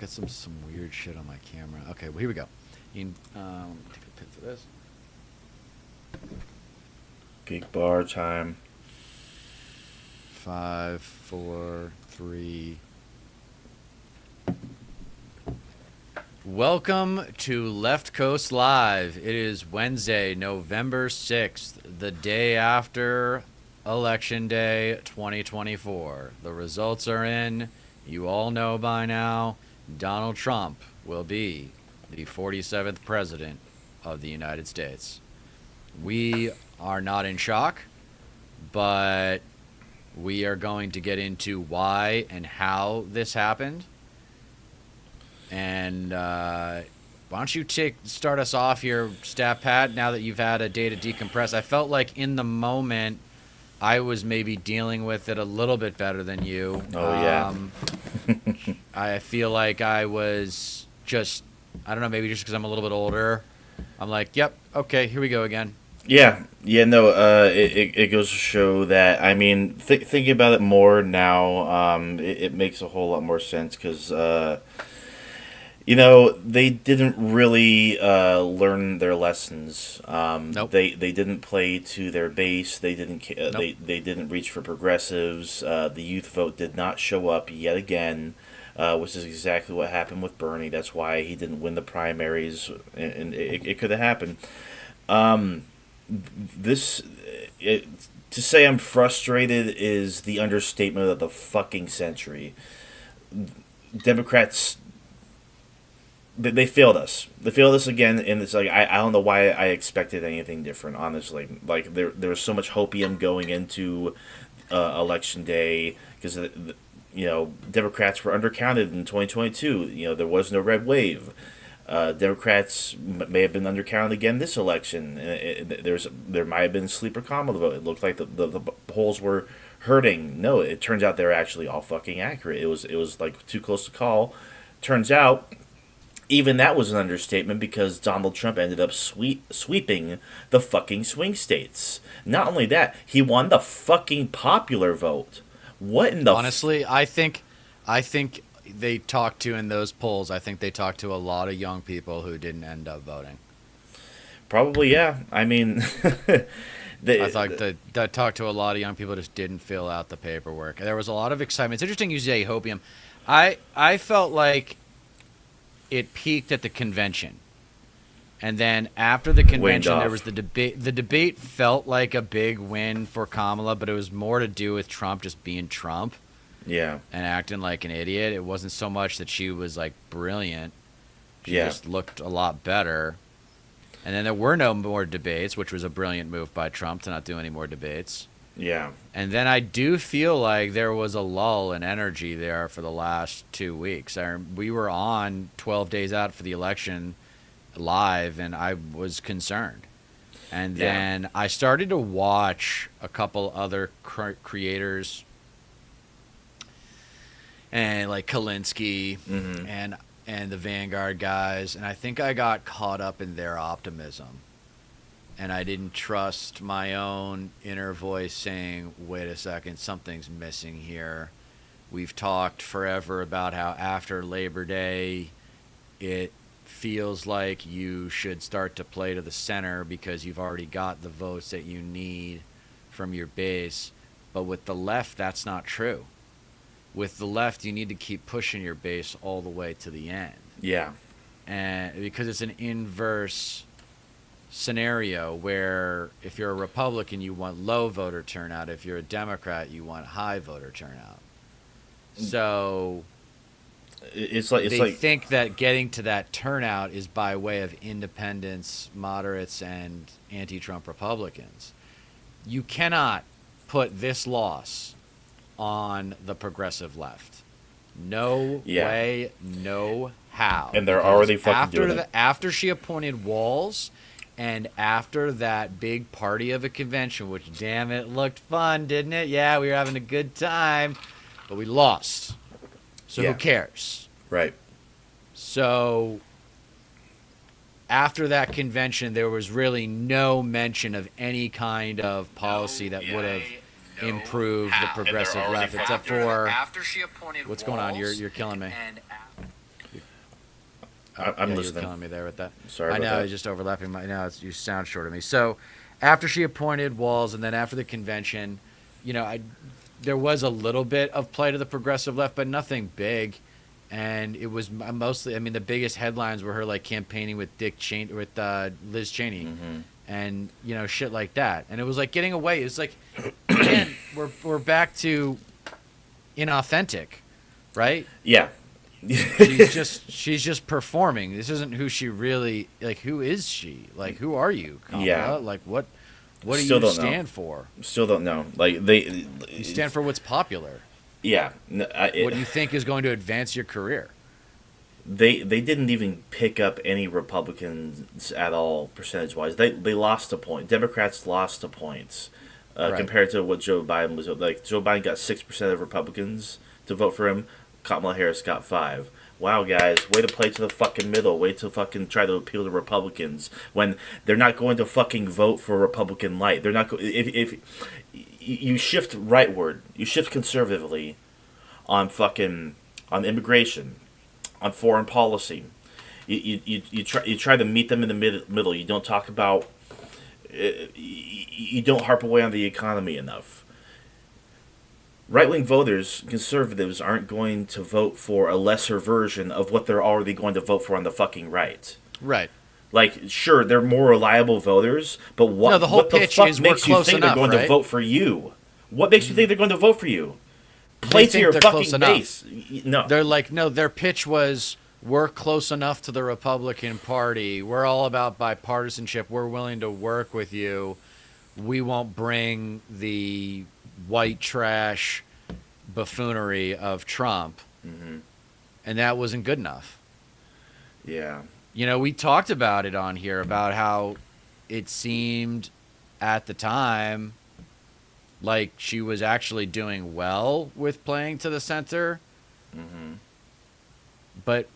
got some weird shit on my camera. Okay, well, here we go. Take a pic for this. Geek bar time. 5, 4, 3. Welcome to Left Coast Live. It is Wednesday, November 6th, the day after Election Day 2024. The results are in. You all know by now, Donald Trump will be the 47th president of the United States. We are not in shock, but we are going to get into why and how this happened. And why don't you start us off here, Stat Pat, now that you've had a day to decompress. I felt like in the moment I was maybe dealing with it a little bit better than you. Oh, yeah. I feel like I was just, I don't know, maybe just because I'm a little bit older. I'm like, yep, okay, here we go again. Yeah, no, it goes to show that, I mean, thinking about it more now, it makes a whole lot more sense because, they didn't really learn their lessons. Nope. They didn't play to their base. They didn't. Nope. They didn't reach for progressives. The youth vote did not show up yet again, which is exactly what happened with Bernie. That's why he didn't win the primaries, and it could have happened. To say I'm frustrated is the understatement of the fucking century. Democrats. They failed us. They failed us again, and it's like I don't know why I expected anything different. Honestly, like there was so much hopium going into election day because Democrats were undercounted in 2022. There was no red wave. Democrats may have been undercounted again this election. There might have been sleeper Kamala vote. It looked like the polls were hurting. No, it turns out they're actually all fucking accurate. It was like too close to call. Turns out. Even that was an understatement because Donald Trump ended up sweeping the fucking swing states. Not only that, he won the fucking popular vote. What in the... Honestly, I think they talked to, in those polls, I think they talked to a lot of young people who didn't end up voting. Probably, yeah. I mean... I thought that talked to a lot of young people who just didn't fill out the paperwork. There was a lot of excitement. It's interesting you say hopium. I felt like it peaked at the convention, and then after the convention there was the debate. The debate felt like a big win for Kamala, but it was more to do with Trump just being Trump, and acting like an idiot. It wasn't so much that she was like brilliant. She just looked a lot better. And then there were no more debates, which was a brilliant move by Trump to not do any more debates. Yeah. And then I do feel like there was a lull in energy there for the last 2 weeks. We were on 12 days out for the election live, and I was concerned. And then I started to watch a couple other creators, and like Kalinsky and the Vanguard guys, and I think I got caught up in their optimism. And I didn't trust my own inner voice saying, wait a second, something's missing here. We've talked forever about how after Labor Day, it feels like you should start to play to the center because you've already got the votes that you need from your base. But with the left, that's not true. With the left, you need to keep pushing your base all the way to the end. Yeah. And because it's an inverse scenario where if you're a Republican, you want low voter turnout. If you're a Democrat, you want high voter turnout. So they think that getting to that turnout is by way of independents, moderates, and anti-Trump Republicans. You cannot put this loss on the progressive left. No way, no how. And they're already fucking doing it. After she appointed Walz, and after that big party of a convention, which, damn it, looked fun, didn't it? Yeah, we were having a good time, but we lost. So who cares? Right. So after that convention, there was really no mention of any kind of policy that would have improved the progressive left, except for... What's going on? You're killing me. You're I'm yeah, listening. you're killing me there with that. Sorry I about know, that. it's just overlapping. You sound short of me. So, after she appointed Walz, and then after the convention, there was a little bit of play to the progressive left, but nothing big. And it was mostly, I mean, the biggest headlines were her like campaigning with Liz Cheney, and shit like that. And it was like getting away. It's like, again, we're back to inauthentic, right? Yeah. She's just performing. This isn't who she really like. Who is she? Like, who are you, Kamala? Yeah. Like, what do Still you don't stand know. for? Still don't know. Like You stand for what's popular. Yeah. What you think is going to advance your career. They didn't even pick up any Republicans at all percentage wise. They lost a point. Democrats lost a points Right. compared to what Joe Biden was like. Joe Biden got 6% of Republicans to vote for him. Kamala Harris got 5. Wow, guys, way to play to the fucking middle. Way to fucking try to appeal to Republicans when they're not going to fucking vote for Republican light. They're not. If you shift rightward, you shift conservatively on immigration, on foreign policy. You try to meet them in the middle. You don't talk about. You don't harp away on the economy enough. Right-wing voters, conservatives, aren't going to vote for a lesser version of what they're already going to vote for on the fucking right. Right. Like, sure, they're more reliable voters, but what, No, the whole what the pitch fuck is we're makes you close think enough, they're going right? to vote for you? What makes you think they're going to vote for you? Play to think your they're fucking close enough. base. No. They're like, no, their pitch was, we're close enough to the Republican Party. We're all about bipartisanship. We're willing to work with you. We won't bring the white trash buffoonery of Trump. And that wasn't good enough. Yeah. We talked about it on here, about how it seemed at the time like she was actually doing well with playing to the center. But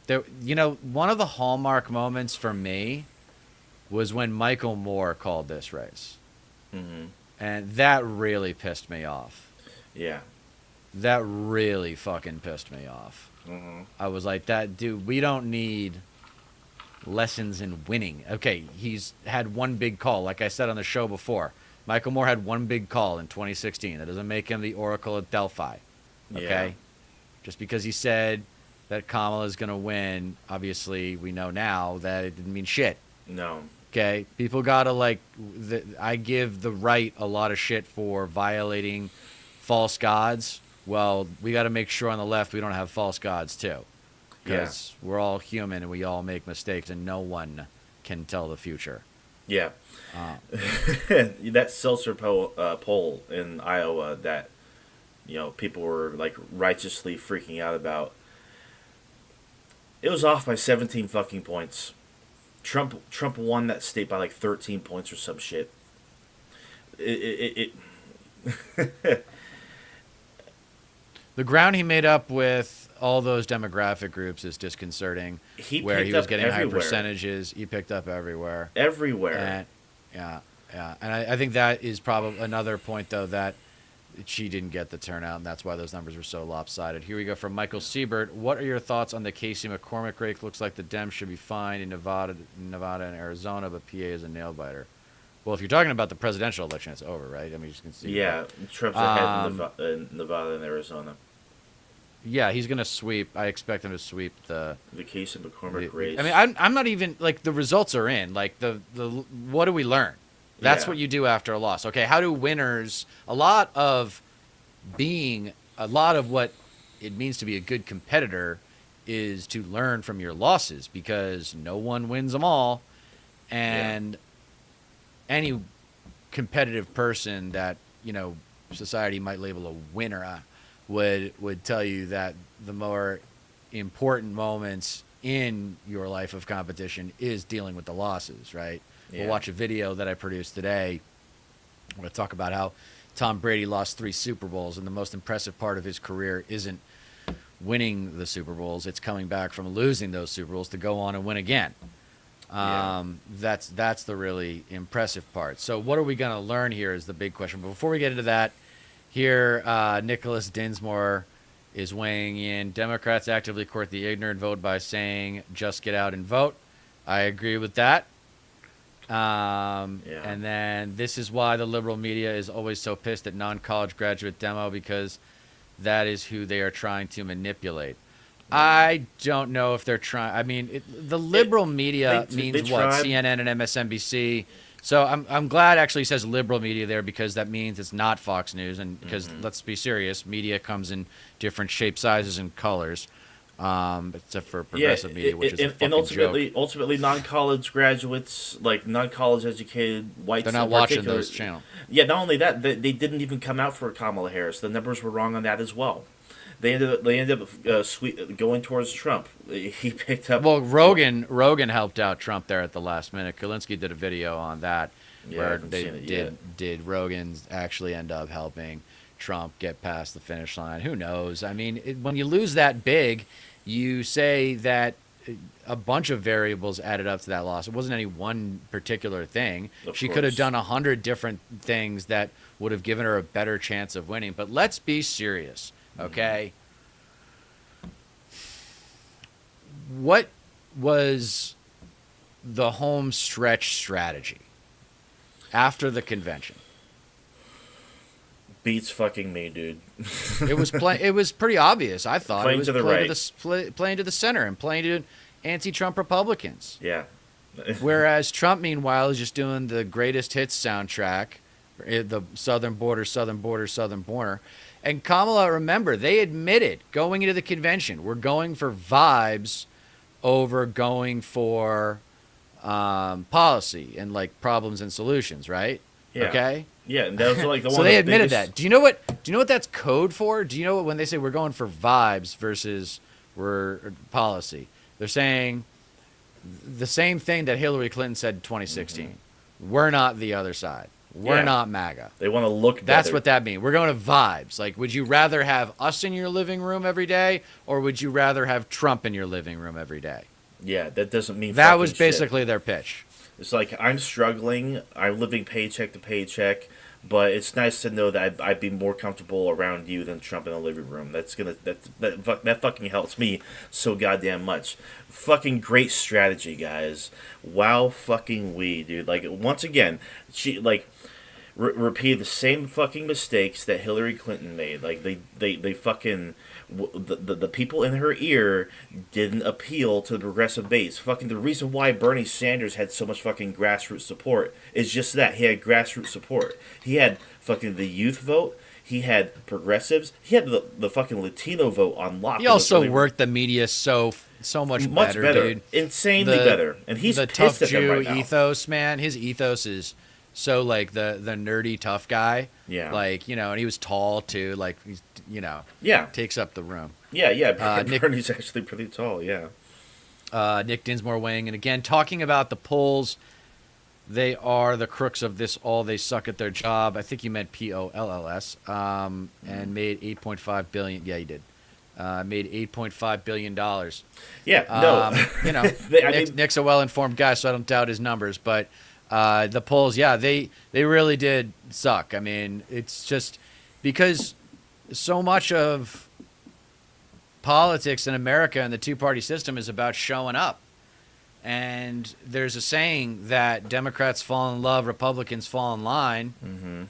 there, one of the hallmark moments for me was when Michael Moore called this race. And that really pissed me off. Yeah. That really fucking pissed me off. I was like, that dude, we don't need lessons in winning. Okay, he's had one big call. Like I said on the show before, Michael Moore had one big call in 2016. That doesn't make him the Oracle at Delphi. Okay? Yeah. Just because he said that Kamala is going to win, obviously we know now that it didn't mean shit. No. Okay? People got to, I give the right a lot of shit for violating false gods. Well, we got to make sure on the left we don't have false gods too, because we're all human and we all make mistakes, and no one can tell the future. Yeah. That Seltzer poll in Iowa that people were like righteously freaking out about. It was off by 17 fucking points. Trump won that state by like 13 points or some shit. It The ground he made up with all those demographic groups is disconcerting. He where picked he was up getting everywhere. high percentages, he picked up everywhere. Everywhere. And, yeah. And I think that is probably another point, though, that she didn't get the turnout, and that's why those numbers were so lopsided. Here we go from Michael Sebert. What are your thoughts on the Casey McCormick race? Looks like the Dems should be fine in Nevada and Arizona, but PA is a nail-biter. Well, if you're talking about the presidential election, it's over, right? I mean, you can see. Yeah, Trump's ahead in Nevada and Arizona. Yeah, he's going to sweep. I expect him to sweep the Casey McCormick race. I mean, I'm not even, like, the results are in. Like, the what do we learn? That's what you do after a loss. Okay, how do winners, a lot of what it means to be a good competitor is to learn from your losses, because no one wins them all. And any competitive person that, society might label a winner would tell you that the more important moments in your life of competition is dealing with the losses, right? Yeah. We'll watch a video that I produced today. I'm going to talk about how Tom Brady lost 3 Super Bowls, and the most impressive part of his career isn't winning the Super Bowls. It's coming back from losing those Super Bowls to go on and win again. That's the really impressive part. So what are we going to learn here is the big question. But before we get into that, here, Nicholas Densmore is weighing in. Democrats actively court the ignorant vote by saying, just get out and vote. I agree with that. And then this is why the liberal media is always so pissed at non-college graduate demo, because that is who they are trying to manipulate. I don't know if they're trying. I mean, the liberal media means what? CNN and MSNBC. So I'm glad actually it says liberal media there, because that means it's not Fox News. And because let's be serious, media comes in different shapes, sizes, and colors. Except for progressive media, which is a fucking ultimately, non-college graduates, like non-college educated whites, they're not watching those channels. Yeah, not only that, they didn't even come out for Kamala Harris. The numbers were wrong on that as well. They ended up going towards Trump. He picked up. Well, Rogan helped out Trump there at the last minute. Kulinski did a video on that, where did Rogan actually end up helping Trump get past the finish line? Who knows? I mean, when you lose that big, you say that a bunch of variables added up to that loss. It wasn't any one particular thing. She could have done 100 different things that would have given her a better chance of winning. But let's be serious, okay? What was the home stretch strategy after the convention? Beats fucking me, dude. It was pretty obvious. I thought playing it was to the right, playing to the center and playing to anti-Trump Republicans. Yeah. Whereas Trump, meanwhile, is just doing the greatest hits soundtrack, the Southern Border, Southern Border, Southern Border. And Kamala, remember, they admitted going into the convention, we're going for vibes over going for policy and like problems and solutions, right? Yeah. Okay. Yeah, and that was like the one. So they admitted that. Do you know what that's code for? Do you know what, when they say we're going for vibes versus we're policy? They're saying the same thing that Hillary Clinton said in 2016. We're not the other side. We're not MAGA. They want to look better. That's what that means. We're going to vibes. Like, would you rather have us in your living room every day, or would you rather have Trump in your living room every day? Yeah, that doesn't mean that was basically their pitch. It's like, I'm struggling. I'm living paycheck to paycheck, but it's nice to know that I'd be more comfortable around you than Trump in the living room. That fucking helps me so goddamn much. Fucking great strategy, guys. Wow, fucking dude. Like, once again, she like repeated the same fucking mistakes that Hillary Clinton made. Like, they fucking. The people in her ear didn't appeal to the progressive base. Fucking the reason why Bernie Sanders had so much fucking grassroots support is just that he had grassroots support. He had fucking the youth vote. He had progressives. He had the fucking Latino vote on lock. He also worked the media so much better, dude. Insanely better. And he's the pissed tough at them Jew right now. ethos, man. His ethos is so like the nerdy tough guy. Yeah. Like, you know, and he was tall too. Like, he's, you know. Yeah. Takes up the room. Yeah. Bernie's actually pretty tall. Yeah. Nick Densmore weighing in again, talking about the polls. They are the crooks of this all. They suck at their job. I think you meant POLLS. And made $8.5 billion. Yeah, he did. Made $8.5 billion. Yeah, no. You know, Nick's a well-informed guy, so I don't doubt his numbers. But the polls, yeah, they really did suck. I mean, it's just because so much of politics in America and the two-party system is about showing up. And there's a saying that Democrats fall in love, Republicans fall in line,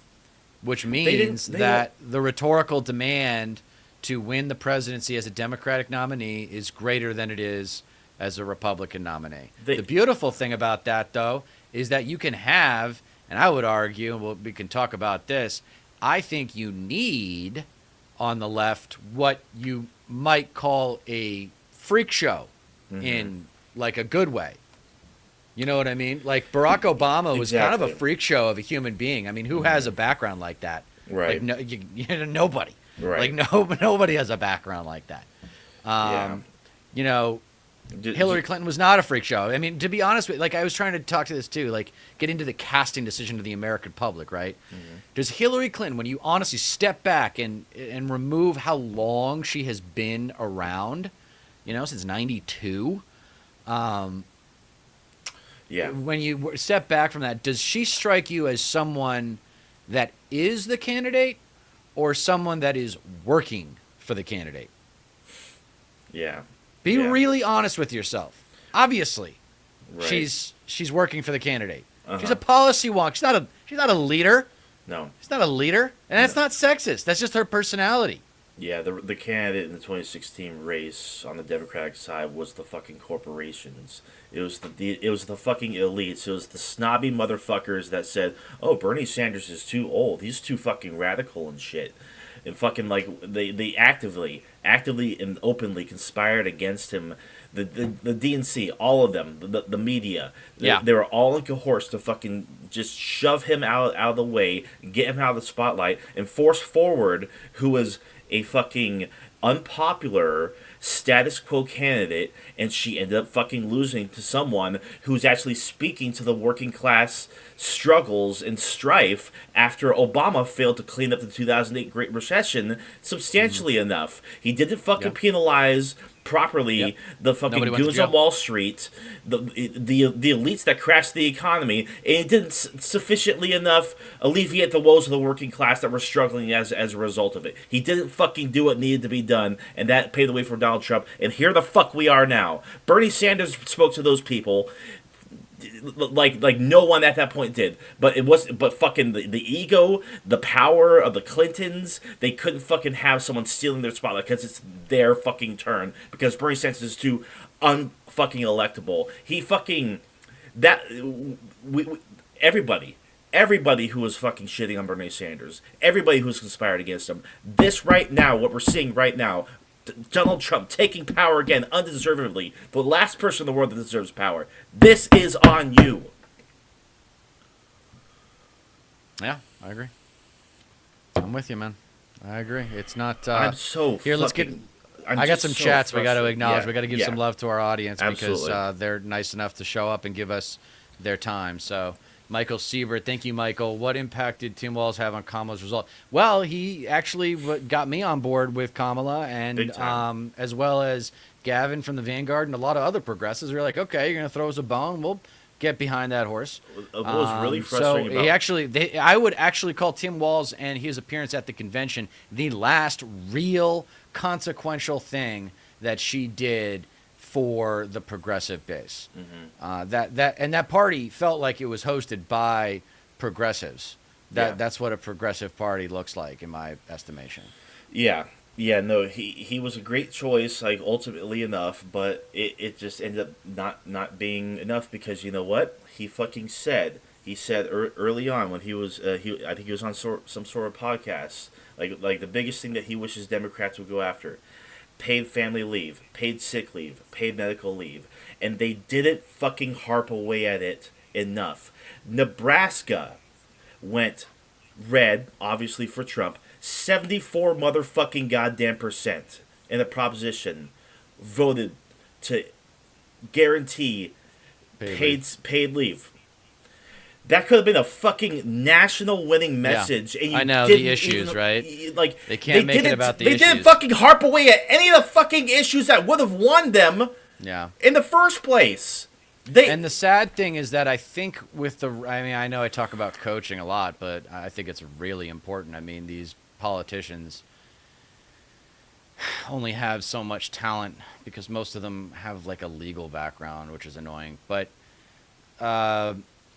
which means that the rhetorical demand to win the presidency as a Democratic nominee is greater than it is as a Republican nominee. The beautiful thing about that, though, is that you can have, and I would argue, and we can talk about this, I think you need on the left what you might call a freak show in like a good way. You know what I mean? Like Barack Obama was kind of a freak show of a human being. I mean, who has a background like that? Right. Like, nobody. Right. Like nobody has a background like that. You know, Hillary Clinton was not a freak show. I mean, to be honest with you, like I was trying to talk to this too, like get into the casting decision of the American public, right? Does Hillary Clinton, when you honestly step back and remove how long she has been around, you know, since 92, when you step back from that, does she strike you as someone that is the candidate or someone that is working for the candidate? Yeah. Be Yeah. really honest with yourself. Obviously, Right. she's working for the candidate. Uh-huh. She's a policy wonk. She's not a leader. No. She's not a leader, and that's No. not sexist. That's just her personality. Yeah, the candidate in the 2016 race on the Democratic side was the fucking corporations. It was the fucking elites. It was the snobby motherfuckers that said, "Oh, Bernie Sanders is too old. He's too fucking radical and shit." And fucking like they actively and openly conspired against him. The DNC, all of them, the media, Yeah. they were all in cohorts to fucking just shove him out of the way, get him out of the spotlight, and force forward who was a fucking unpopular status quo candidate, and she ended up fucking losing to someone who's actually speaking to the working class struggles and strife after Obama failed to clean up the 2008 Great Recession substantially enough. He didn't fucking penalize properly the fucking Nobody went to goons on jail. Wall Street, the elites that crashed the economy, and it didn't sufficiently enough alleviate the woes of the working class that were struggling as a result of it. He didn't fucking do what needed to be done, and that paved the way for Donald Trump. And here the fuck we are now. Bernie Sanders spoke to those people like no one at that point did, but fucking the ego, the power of the Clintons, they couldn't fucking have someone stealing their spotlight because it's their fucking turn, because Bernie Sanders is too unfucking electable. He fucking that we everybody who was fucking shitting on Bernie Sanders, everybody who's conspired against him, this right now, what we're seeing right now, Donald Trump taking power again undeservedly, the last person in the world that deserves power. This is on you. Yeah, I agree. I'm with you, man. I agree. It's not. I'm so here. Let's get. fucking- I got just some so chats we got to frustrated. acknowledge. Yeah, We got to give yeah. some love to our audience Absolutely. because they're nice enough to show up and give us their time. So, Michael Sebert, thank you, Michael. What impact did Tim Walz have on Kamala's result? Well, he actually got me on board with Kamala, Big and time. as well as Gavin from the Vanguard and a lot of other progressives. We're like, okay, you're gonna throw us a bone. We'll get behind that horse. What was really So frustrating he about actually, I would actually call Tim Walz and his appearance at the convention the last real consequential thing that she did for the progressive base. That party felt like it was hosted by progressives. That's what a progressive party looks like, in my estimation. Yeah, no, he was a great choice, like ultimately enough, but it just ended up not being enough, because you know what he fucking said. He said early on when he was I think he was on some sort of podcast, like the biggest thing that he wishes Democrats would go after: paid family leave, paid sick leave, paid medical leave, and they didn't fucking harp away at it enough. Nebraska went red, obviously for Trump. 74 motherfucking goddamn percent in the proposition voted to guarantee paid leave. That could have been a fucking national winning message. And you I know, didn't the issues, even, right? Like They can't make it didn't- about the They didn't issues. fucking harp away at any of the fucking issues that would have won them Yeah. in the first place. And the sad thing is that I think I know I talk about coaching a lot, but I think it's really important. I mean, these politicians only have so much talent because most of them have like a legal background, which is annoying. But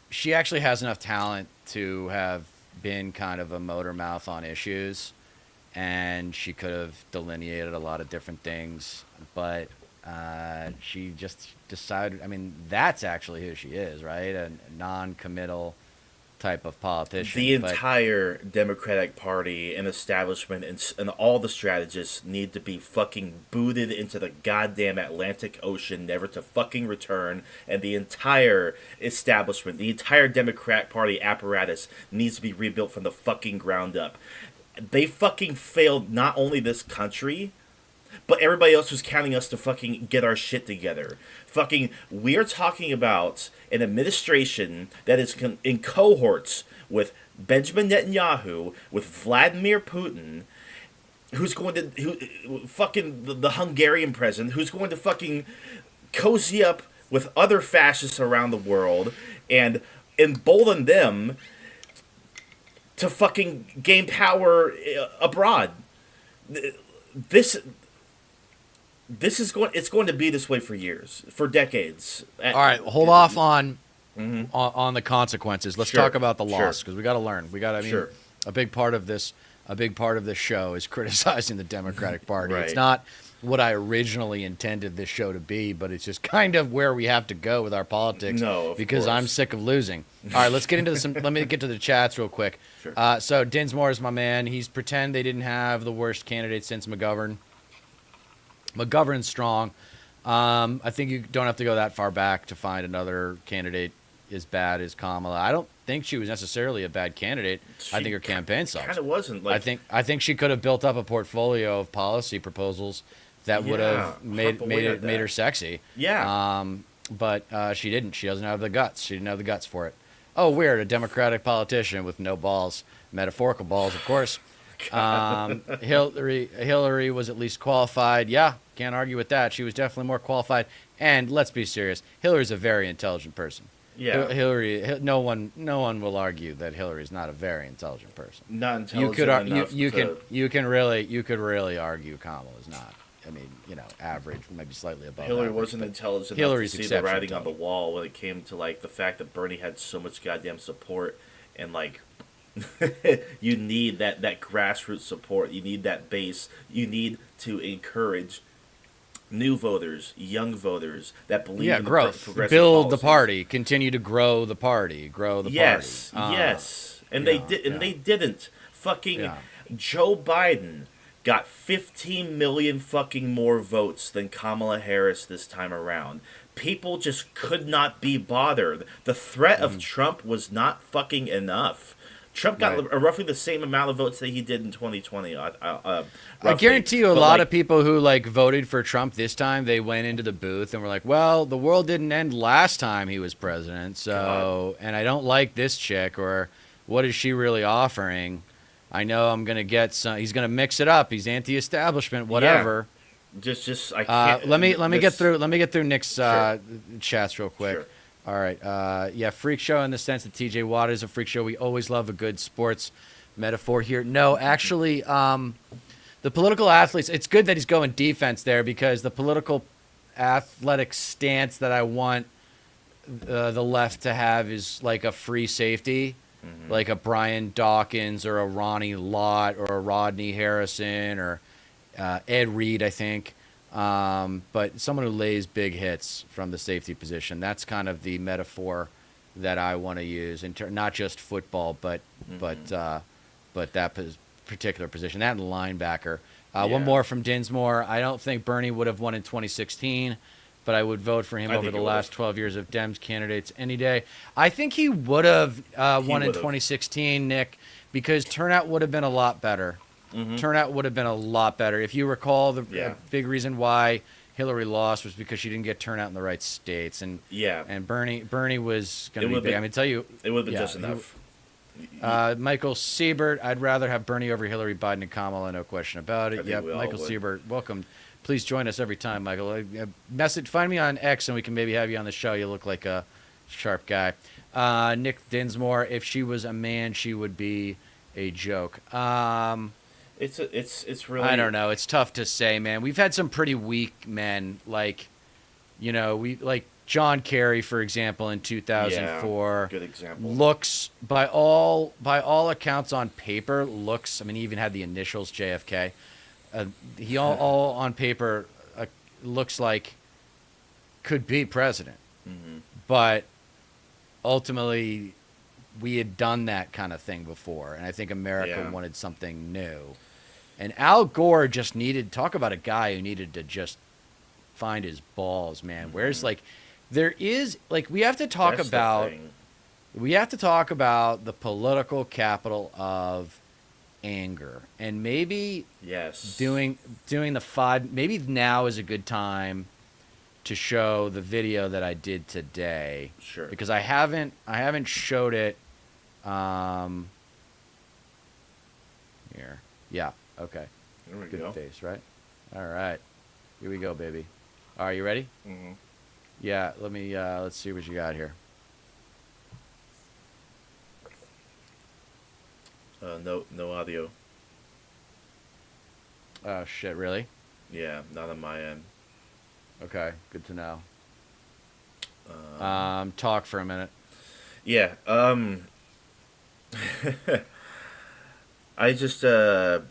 she actually has enough talent to have been kind of a motor mouth on issues, and she could have delineated a lot of different things, but she just decided. I mean, that's actually who she is, right? A non-committal type of politician. The but- entire Democratic Party and establishment and all the strategists need to be fucking booted into the goddamn Atlantic Ocean, never to fucking return. And the entire establishment, the entire Democrat Party apparatus needs to be rebuilt from the fucking ground up. They fucking failed not only this country, but everybody else was counting us to fucking get our shit together. Fucking, we're talking about an administration that is in cohorts with Benjamin Netanyahu, with Vladimir Putin, fucking the Hungarian president, who's going to fucking cozy up with other fascists around the world and embolden them to fucking gain power abroad. This It's going to be this way for years, for decades. All right, hold off on Mm-hmm. on the consequences. Let's Sure. talk about the Sure. loss because we got to learn. We got. I mean, Sure. a big part of this, a big part of this show is criticizing the Democratic Party. It's Right. not what I originally intended this show to be, but it's just kind of where we have to go with our politics. No, of because course. I'm sick of losing. All right, let's get into some. Let me get to the chats real quick. Sure. So Densmore is my man. He's pretend they didn't have the worst candidate since McGovern. McGovern's strong. I think you don't have to go that far back to find another candidate as bad as Kamala. I don't think she was necessarily a bad candidate. I think her campaign sucks. Kind of wasn't. Like, I think she could have built up a portfolio of policy proposals that would have made her sexy. Yeah. But she didn't. She doesn't have the guts. She didn't have the guts for it. Oh, weird. A Democratic politician with no balls, metaphorical balls, of course. Hillary was at least qualified. Yeah, can't argue with that. She was definitely more qualified. And let's be serious. Hillary's a very intelligent person. Yeah. No one will argue that Hillary's not a very intelligent person. Not intelligent enough. You could really argue Kamala's not. I mean, average, maybe slightly above. Hillary average, wasn't intelligent Hillary's enough to see the writing on exceptionally the wall when it came to like the fact that Bernie had so much goddamn support and like you need that grassroots support. You need that base. You need to encourage new voters, young voters that believe in growth. progressive Build policies. the party. Continue to grow the party. Grow the Yes, party. yes. And they did, and they didn't. Fucking Yeah. Joe Biden got 15 million fucking more votes than Kamala Harris this time around. People just could not be bothered. The threat of Trump was not fucking enough. Trump got roughly the same amount of votes that he did in 2020. I guarantee you a lot of people who voted for Trump this time, they went into the booth and were like, well, the world didn't end last time he was president, so, and I don't like this chick, or what is she really offering? I know I'm going to get some, he's going to mix it up. He's anti-establishment, whatever. Yeah. I can't. Let me get through Nick's chats real quick. Sure. All right. Freak show in the sense that TJ Watt is a freak show. We always love a good sports metaphor here. No, actually, the political athletes, it's good that he's going defense there because the political athletic stance that I want the left to have is like a free safety, like a Brian Dawkins or a Ronnie Lott or a Rodney Harrison or Ed Reed, I think. But someone who lays big hits from the safety position. That's kind of the metaphor that I want to use, not just football, but that particular position. That and linebacker. One more from Densmore. I don't think Bernie would have won in 2016, but I would vote for him over the last 12 years of Dems candidates any day. I think he would have won in 2016, Nick, because turnout would have been a lot better. Turnout would have been a lot better. If you recall, the big reason why Hillary lost was because she didn't get turnout in the right states, and Bernie was going to be big. I mean, tell you, it would have been just enough. Michael Sebert, I'd rather have Bernie over Hillary, Biden, and Kamala, no question about it. Yep, Michael Sebert, welcome. Please join us every time, Michael. Find me on X, and we can maybe have you on the show. You look like a sharp guy. Nick Densmore, if she was a man, she would be a joke. It's really. I don't know. It's tough to say, man. We've had some pretty weak men, like John Kerry, for example, in 2004. Good example. Looks by all accounts on paper. I mean, he even had the initials JFK. He all on paper looks like could be president, but ultimately we had done that kind of thing before, and I think America wanted something new. And Al Gore just talk about a guy who needed to just find his balls, man. Where's there is we have to talk about the political capital of anger, and maybe doing the five. Maybe now is a good time to show the video that I did today. Sure. Because I haven't showed it. Here. Yeah. Okay. There we Good go. face, right? All right. Here we go, baby. Are you ready? Mm-hmm. Yeah. Let me. Let's see what you got here. No audio. Oh shit! Really? Yeah, not on my end. Okay, good to know. Talk for a minute. Yeah. I just I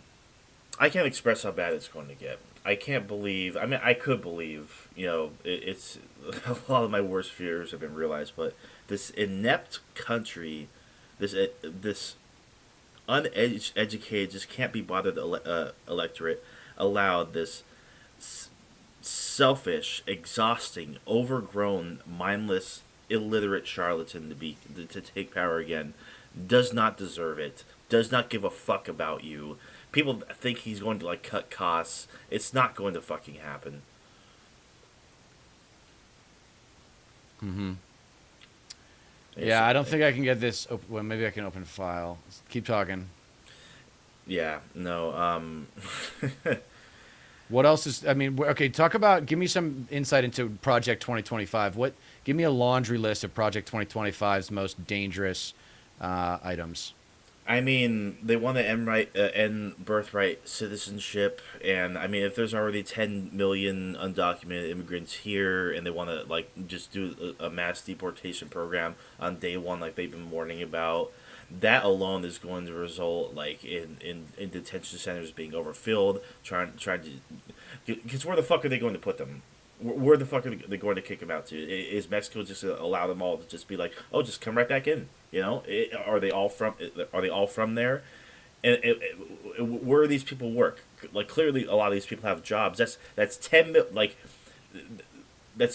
can't express how bad it's going to get. I can't believe. I mean, I could believe. It's a lot of my worst fears have been realized. But this inept country, this uneducated, just can't be bothered electorate, allowed this s- selfish, exhausting, overgrown, mindless, illiterate charlatan to take power again, does not deserve it. Does not give a fuck about you. People think he's going to like cut costs. It's not going to fucking happen. Mm-hmm. It's, Yeah, I don't think I can get this. Well, maybe I can open file. Keep talking. yeah, no. What else is? I mean, okay. Talk about. Give me some insight into Project 2025. What? Give me a laundry list of Project 2025's most dangerous items. I mean, they want to end birthright citizenship, and I mean, if there's already 10 million undocumented immigrants here, and they want to like just do a mass deportation program on day one, like they've been warning about, that alone is going to result like in detention centers being overfilled, trying to, because where the fuck are they going to put them? Where the fuck are they going to kick them out to? Is Mexico just going to allow them all to just be like, oh, just come right back in? Are they all from? Are they all from there? And where do these people work? Like clearly, a lot of these people have jobs. That's that's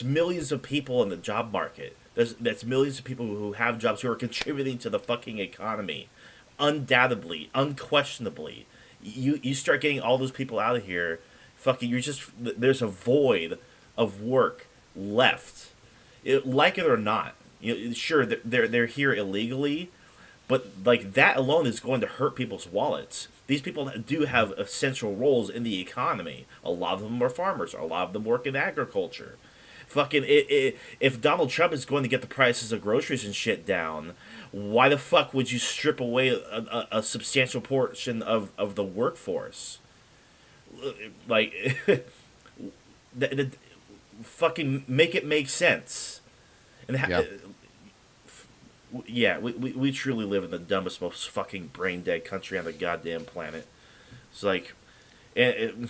millions of people in the job market. That's millions of people who have jobs who are contributing to the fucking economy, undoubtedly, unquestionably. You start getting all those people out of here, fucking. There's a void of work left, like it or not. Sure, they're here illegally, but like that alone is going to hurt people's wallets. These people do have essential roles in the economy. A lot of them are farmers. A lot of them work in agriculture. Fucking if Donald Trump is going to get the prices of groceries and shit down, why the fuck would you strip away a substantial portion of the workforce? Like, fucking make it make sense. And Yeah. yeah, we truly live in the dumbest, most fucking brain dead country on the goddamn planet. It's like, and,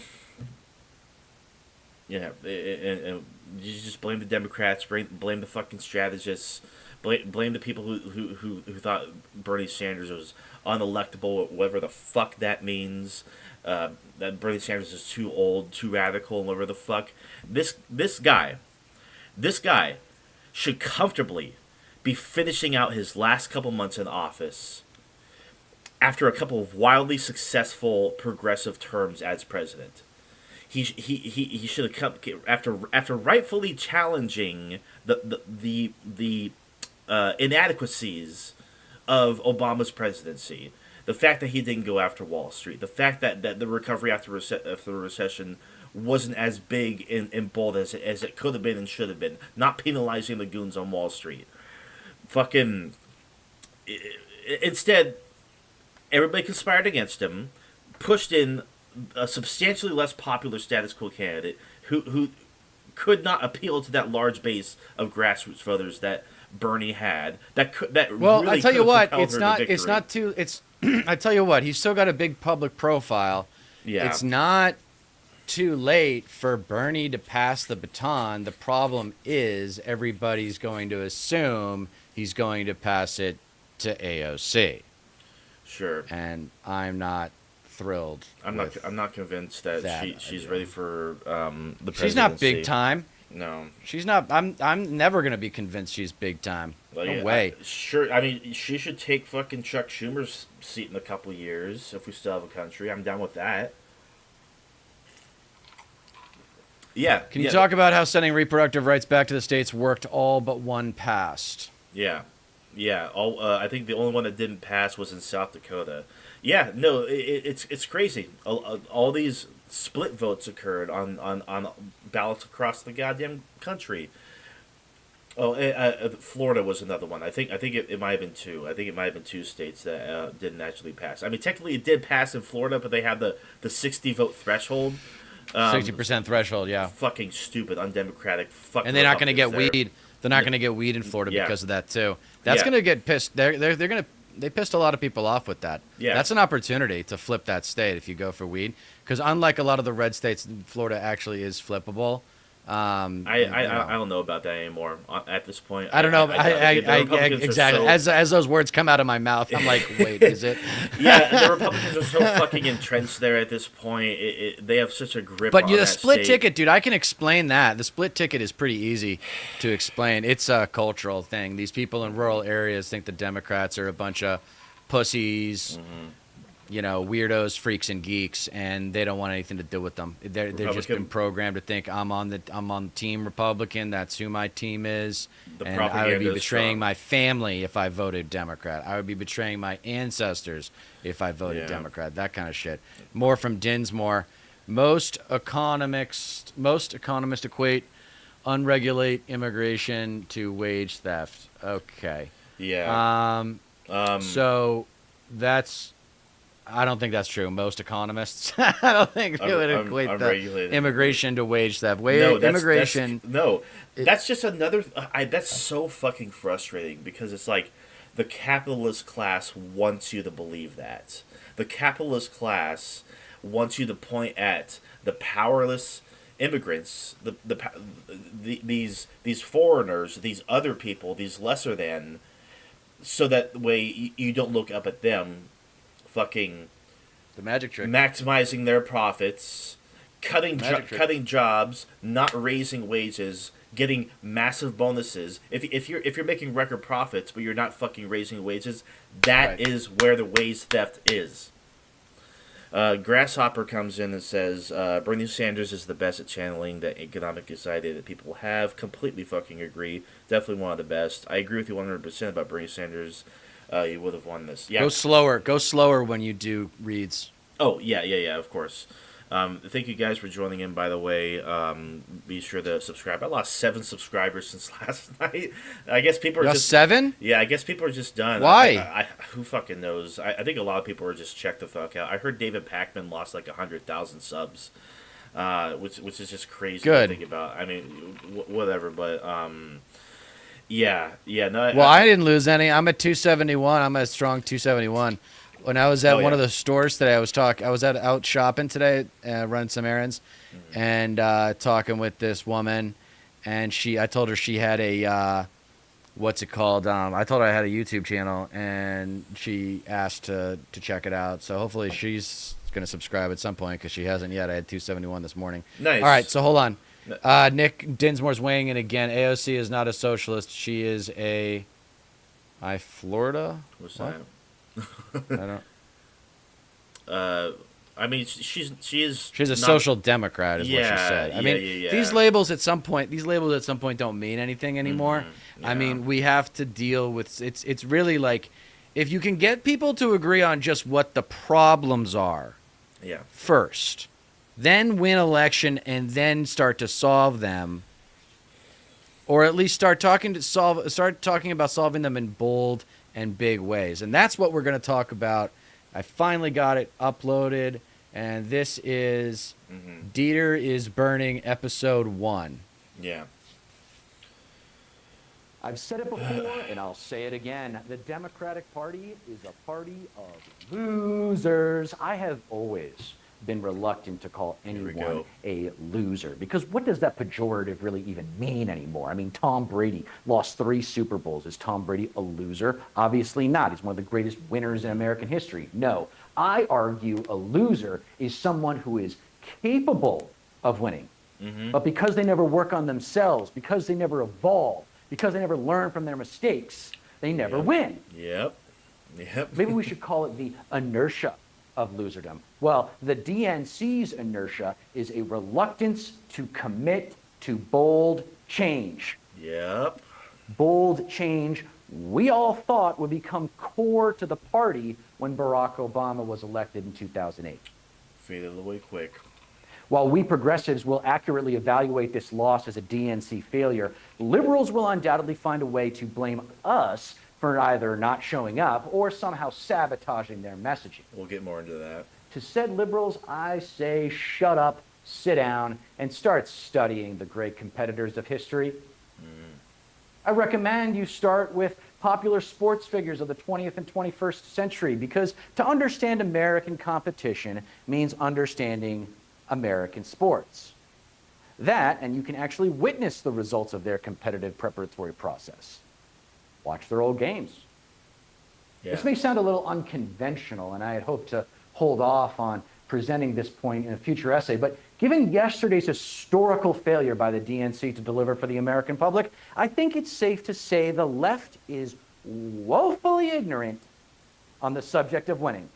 yeah, and you just blame the Democrats, blame the fucking strategists, blame the people who thought Bernie Sanders was unelectable, whatever the fuck that means. That Bernie Sanders is too old, too radical, whatever the fuck. This guy should comfortably be finishing out his last couple months in office after a couple of wildly successful progressive terms as president. He should have come after rightfully challenging the inadequacies of Obama's presidency. The fact that he didn't go after Wall Street, the fact that the recovery after the recession wasn't as big and bold as it could have been and should have been, not penalizing the goons on Wall Street. Fucking instead, everybody conspired against him, pushed in a substantially less popular status quo candidate who could not appeal to that large base of grassroots voters that Bernie had. Well, Really I tell you could have what, propelled it's her to not. victory. It's not too. It's. I tell you what, he's still got a big public profile. Yeah. It's not too late for Bernie to pass the baton. The problem is everybody's going to assume he's going to pass it to AOC, Sure. and I'm not thrilled. I'm not convinced that she's idea. ready for the presidency. She's not big time. No. She's not. I'm never gonna be convinced she's big time. Like, No way. Sure. I mean, she should take fucking Chuck Schumer's seat in a couple of years if we still have a country. I'm down with that. Yeah. Can you talk about how sending reproductive rights back to the states worked? All but one passed. Yeah. Yeah. I think the only one that didn't pass was in South Dakota. Yeah. No. It's crazy. All these split votes occurred on ballots across the goddamn country. Oh, Florida was another one. I think it might have been two. I think it might have been two states that didn't actually pass. I mean, technically it did pass in Florida, but they had the 60 vote threshold. 60% threshold, yeah. Fucking stupid, undemocratic. Fuck. And they're not going to get Republicans there. weed. They're not going to get weed in Florida Yeah. because of that too. That's Yeah. going to get pissed. They're going to. They pissed a lot of people off with that. Yeah. That's an opportunity to flip that state if you go for weed. Because unlike a lot of the red states, Florida actually is flippable. I don't know about that anymore at this point. I don't know. The Republicans are Exactly. so- As those words come out of my mouth, I'm like, wait, is it? Yeah, the Republicans are so fucking entrenched there at this point. They have such a grip. But on the that split state. ticket, dude, I can explain that. The split ticket is pretty easy to explain. It's a cultural thing. These people in rural areas think the Democrats are a bunch of pussies, weirdos, freaks, and geeks, and they don't want anything to do with them. They're just been programmed to think I'm on Team Republican. That's who my team is, and I would be betraying my family if I voted Democrat. I would be betraying my ancestors if I voted Democrat. That kind of shit. More from Densmore. Most economists equate unregulated immigration to wage theft. Okay. Yeah. So I don't think that's true. Most economists, I don't think they would equate the immigration to wage theft. That's just another. That's so fucking frustrating because it's like the capitalist class wants you to believe that. The capitalist class wants you to point at the powerless immigrants, these foreigners, these other people, these lesser than, so that way you don't look up at them, fucking the magic trick, maximizing their profits, cutting jobs, not raising wages, getting massive bonuses. If you're making record profits but you're not fucking raising wages, that is where the wage theft is. Grasshopper comes in and says, Bernie Sanders is the best at channeling the economic anxiety that people have. Completely fucking agree. Definitely one of the best. I agree with you 100% about Bernie Sanders. You would have won this. Yeah. Go slower when you do reads. Oh, yeah, of course. Thank you guys for joining in, by the way. Be sure to subscribe. I lost 7 subscribers since last night. I guess people are just 7? Yeah, I guess people are just done. Why? Who fucking knows? I think a lot of people are just checked the fuck out. I heard David Pakman lost like 100,000 subs, which is just crazy to think about. I mean, whatever, but yeah. No. Well, I didn't lose any. I'm at 271. I'm at a strong 271. When I was at one of the stores today, I was out shopping today, running some errands, and talking with this woman, and I told her she had a, what's it called? I told her I had a YouTube channel, and she asked to check it out. So hopefully she's gonna subscribe at some point because she hasn't yet. I had 271 this morning. Nice. All right, so hold on. Nick Dinsmore's weighing in again. AOC is not a socialist. She is a Florida. What's that? I don't. I mean, she is. She's a social democrat, is what she said. I mean, these labels at some point don't mean anything anymore. I mean, we have to deal with it's really like if you can get people to agree on just what the problems are, first, then win election and then start to solve them, or at least start talking about solving them in bold and big ways. And that's what we're going to talk about. I finally got it uploaded, and this is Dieter is Burning episode 1. Yeah. I've said it before, and I'll say it again. The Democratic Party is a party of losers. I have always been reluctant to call anyone a loser, because what does that pejorative really even mean anymore? I mean, Tom Brady lost 3 Super Bowls. Is Tom Brady a loser? Obviously not. He's one of the greatest winners in American history. No. I argue a loser is someone who is capable of winning, but because they never work on themselves, because they never evolve, because they never learn from their mistakes, they never win. Yep. Maybe we should call it the inertia of loserdom. Well, the DNC's inertia is a reluctance to commit to bold change. Yep. Bold change we all thought would become core to the party when Barack Obama was elected in 2008. Faded away quick. While we progressives will accurately evaluate this loss as a DNC failure, liberals will undoubtedly find a way to blame us for either not showing up or somehow sabotaging their messaging. We'll get more into that. To said liberals, I say shut up sit down and start studying the great competitors of history. I recommend you start with popular sports figures of the 20th and 21st century, because to understand American competition means understanding American sports. That, and you can actually witness the results of their competitive preparatory process. Watch their old games. Yeah. This may sound a little unconventional, and I had hoped to hold off on presenting this point in a future essay, but given yesterday's historical failure by the DNC to deliver for the American public, I think it's safe to say the left is woefully ignorant on the subject of winning.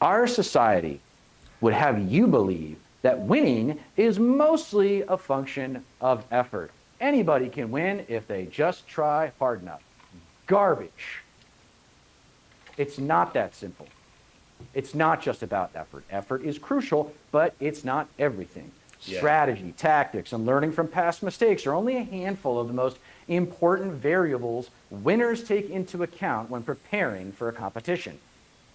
Our society would have you believe that winning is mostly a function of effort. Anybody can win if they just try hard enough. Garbage. It's not that simple. It's not just about effort. Effort is crucial, but it's not everything. Yeah. Strategy, tactics, and learning from past mistakes are only a handful of the most important variables winners take into account when preparing for a competition.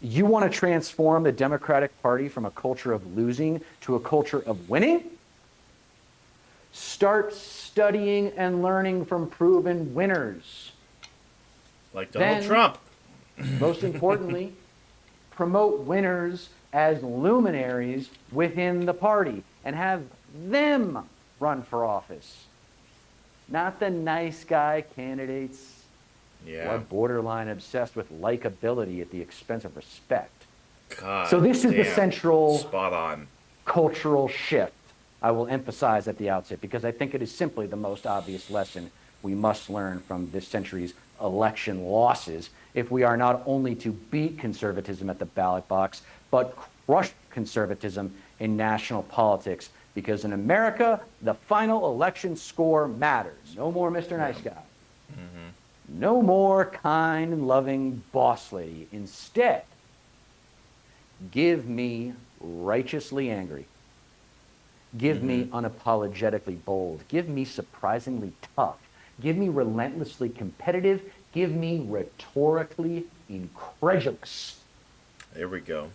You want to transform the Democratic Party from a culture of losing to a culture of winning? Start studying and learning from proven winners. Like Donald Then- Trump. Most importantly, promote winners as luminaries within the party and have them run for office. Not the nice guy candidates who are Yeah. borderline obsessed with likability at the expense of respect. God. So this is the damn. central Spot on. cultural shift I will emphasize at the outset, because I think it is simply the most obvious lesson we must learn from this century's election losses if we are not only to beat conservatism at the ballot box, but crush conservatism in national politics. Because in America, the final election score matters. No more Mr. Nice Guy. No more kind and loving boss lady. Instead, give me righteously angry. Give me unapologetically bold. Give me surprisingly tough. Give me relentlessly competitive. Give me rhetorically incredulous. There we go.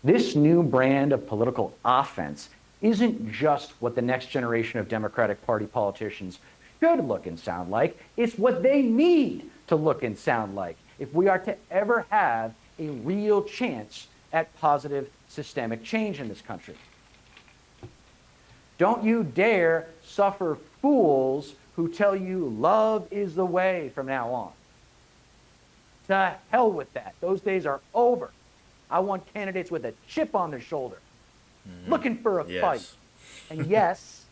This new brand of political offense isn't just what the next generation of Democratic Party politicians should look and sound like. It's what they need to look and sound like if we are to ever have a real chance at positive systemic change in this country. Don't you dare suffer fools who tell you love is the way from now on. To hell with that. Those days are over. I want candidates with a chip on their shoulder, looking for a fight. And yes,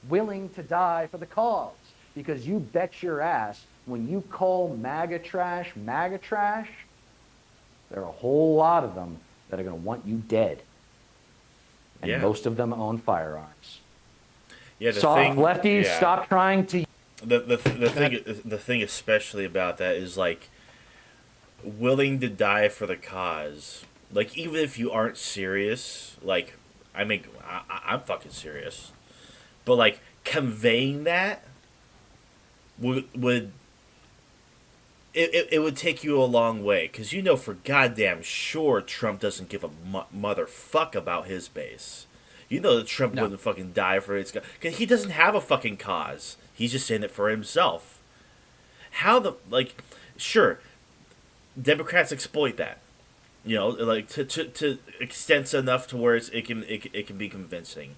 willing to die for the cause. Because you bet your ass, when you call MAGA trash, there are a whole lot of them that are going to want you dead. And most of them own firearms. Yeah, the Soft thing, lefties, yeah. stop trying to... The thing especially about that is like willing to die for the cause. Like even if you aren't serious, like I'm fucking serious, but like conveying that would it would take you a long way, because you know for goddamn sure Trump doesn't give a motherfuck about his base. You know that Trump wouldn't fucking die for his cause, because he doesn't have a fucking cause. He's just in it for himself. How the sure, Democrats exploit that, you know, like to extents enough to where it can be convincing,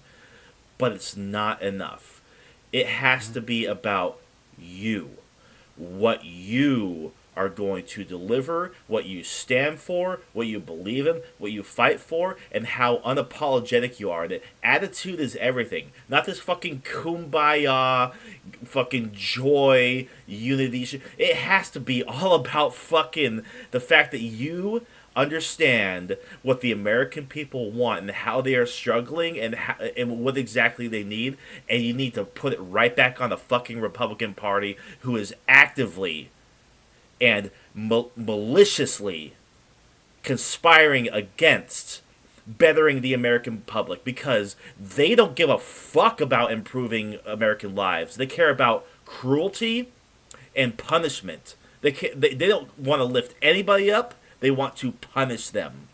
but it's not enough. It has to be about you, what you are going to deliver, what you stand for, what you believe in, what you fight for, and how unapologetic you are. That attitude is everything. Not this fucking kumbaya, fucking joy, unity. It has to be all about fucking the fact that you understand what the American people want and how they are struggling and what exactly they need, and you need to put it right back on the fucking Republican Party, who is actively and maliciously conspiring against bettering the American public, because they don't give a fuck about improving American lives. They care about cruelty and punishment. They don't want to lift anybody up. They want to punish them.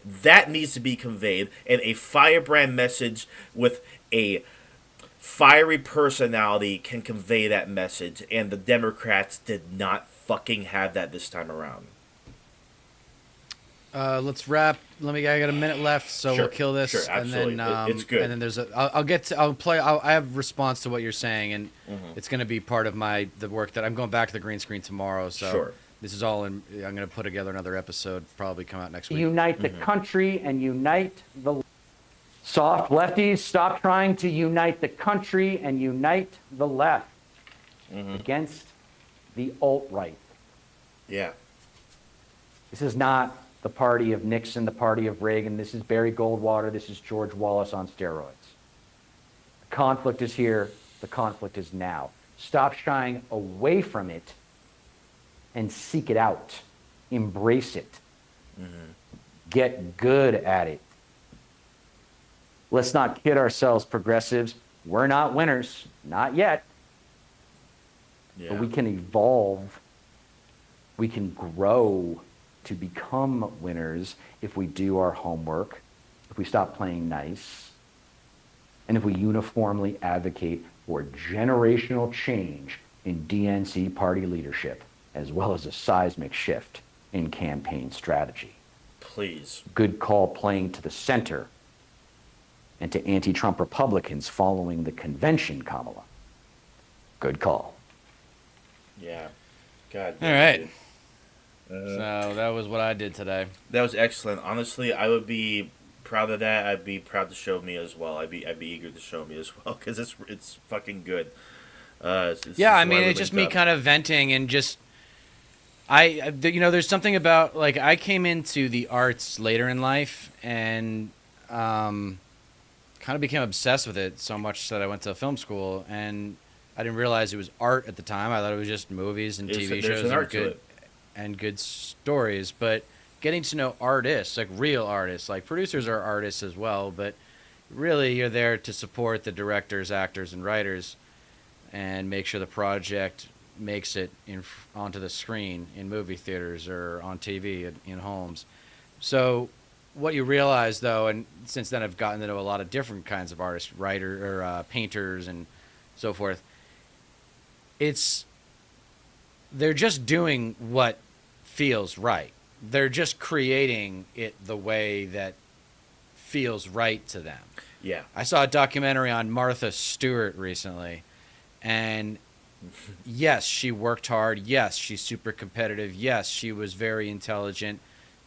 That needs to be conveyed, and a firebrand message with a fiery personality can convey that message, and the Democrats did not fucking have that this time around. Let's wrap. I got a minute left, so Sure, we'll kill this. sure, absolutely. And then, It's good. And then there's I have response to what you're saying, and it's going to be part of the work that I'm going back to the green screen tomorrow. So Sure. this is all in. I'm going to put together another episode, probably come out next week. Unite the country and unite the soft lefties. Stop trying to unite the country and unite the left against the alt-right. Yeah. This is not the party of Nixon, the party of Reagan. This is Barry Goldwater. This is George Wallace on steroids. The conflict is here. The conflict is now. Stop shying away from it and seek it out. Embrace it. Get good at it. Let's not kid ourselves, progressives. We're not winners. Not yet. Yeah. But we can evolve. We can grow to become winners if we do our homework, if we stop playing nice, and if we uniformly advocate for generational change in DNC party leadership, as well as a seismic shift in campaign strategy. Please. Good call playing to the center and to anti-Trump Republicans following the convention, Kamala. Good call. Yeah. God. All right. So that was what I did today. That was excellent. Honestly, I would be proud of that. I'd be proud to show me as well. I'd be eager to show me as well because it's fucking good. It's I mean, it's just me kind of venting and just there's something about like I came into the arts later in life and kind of became obsessed with it so much that I went to film school and I didn't realize it was art at the time. I thought it was just movies and TV shows and good stories, but getting to know artists, like real artists, like producers are artists as well, but really you're there to support the directors, actors, and writers and make sure the project makes it onto the screen in movie theaters or on TV in homes. So what you realize, though, and since then I've gotten to know a lot of different kinds of artists, painters and so forth, they're just doing what feels right. They're just creating it the way that feels right to them. Yeah. I saw a documentary on Martha Stewart recently, and yes, she worked hard. Yes, she's super competitive. Yes, she was very intelligent,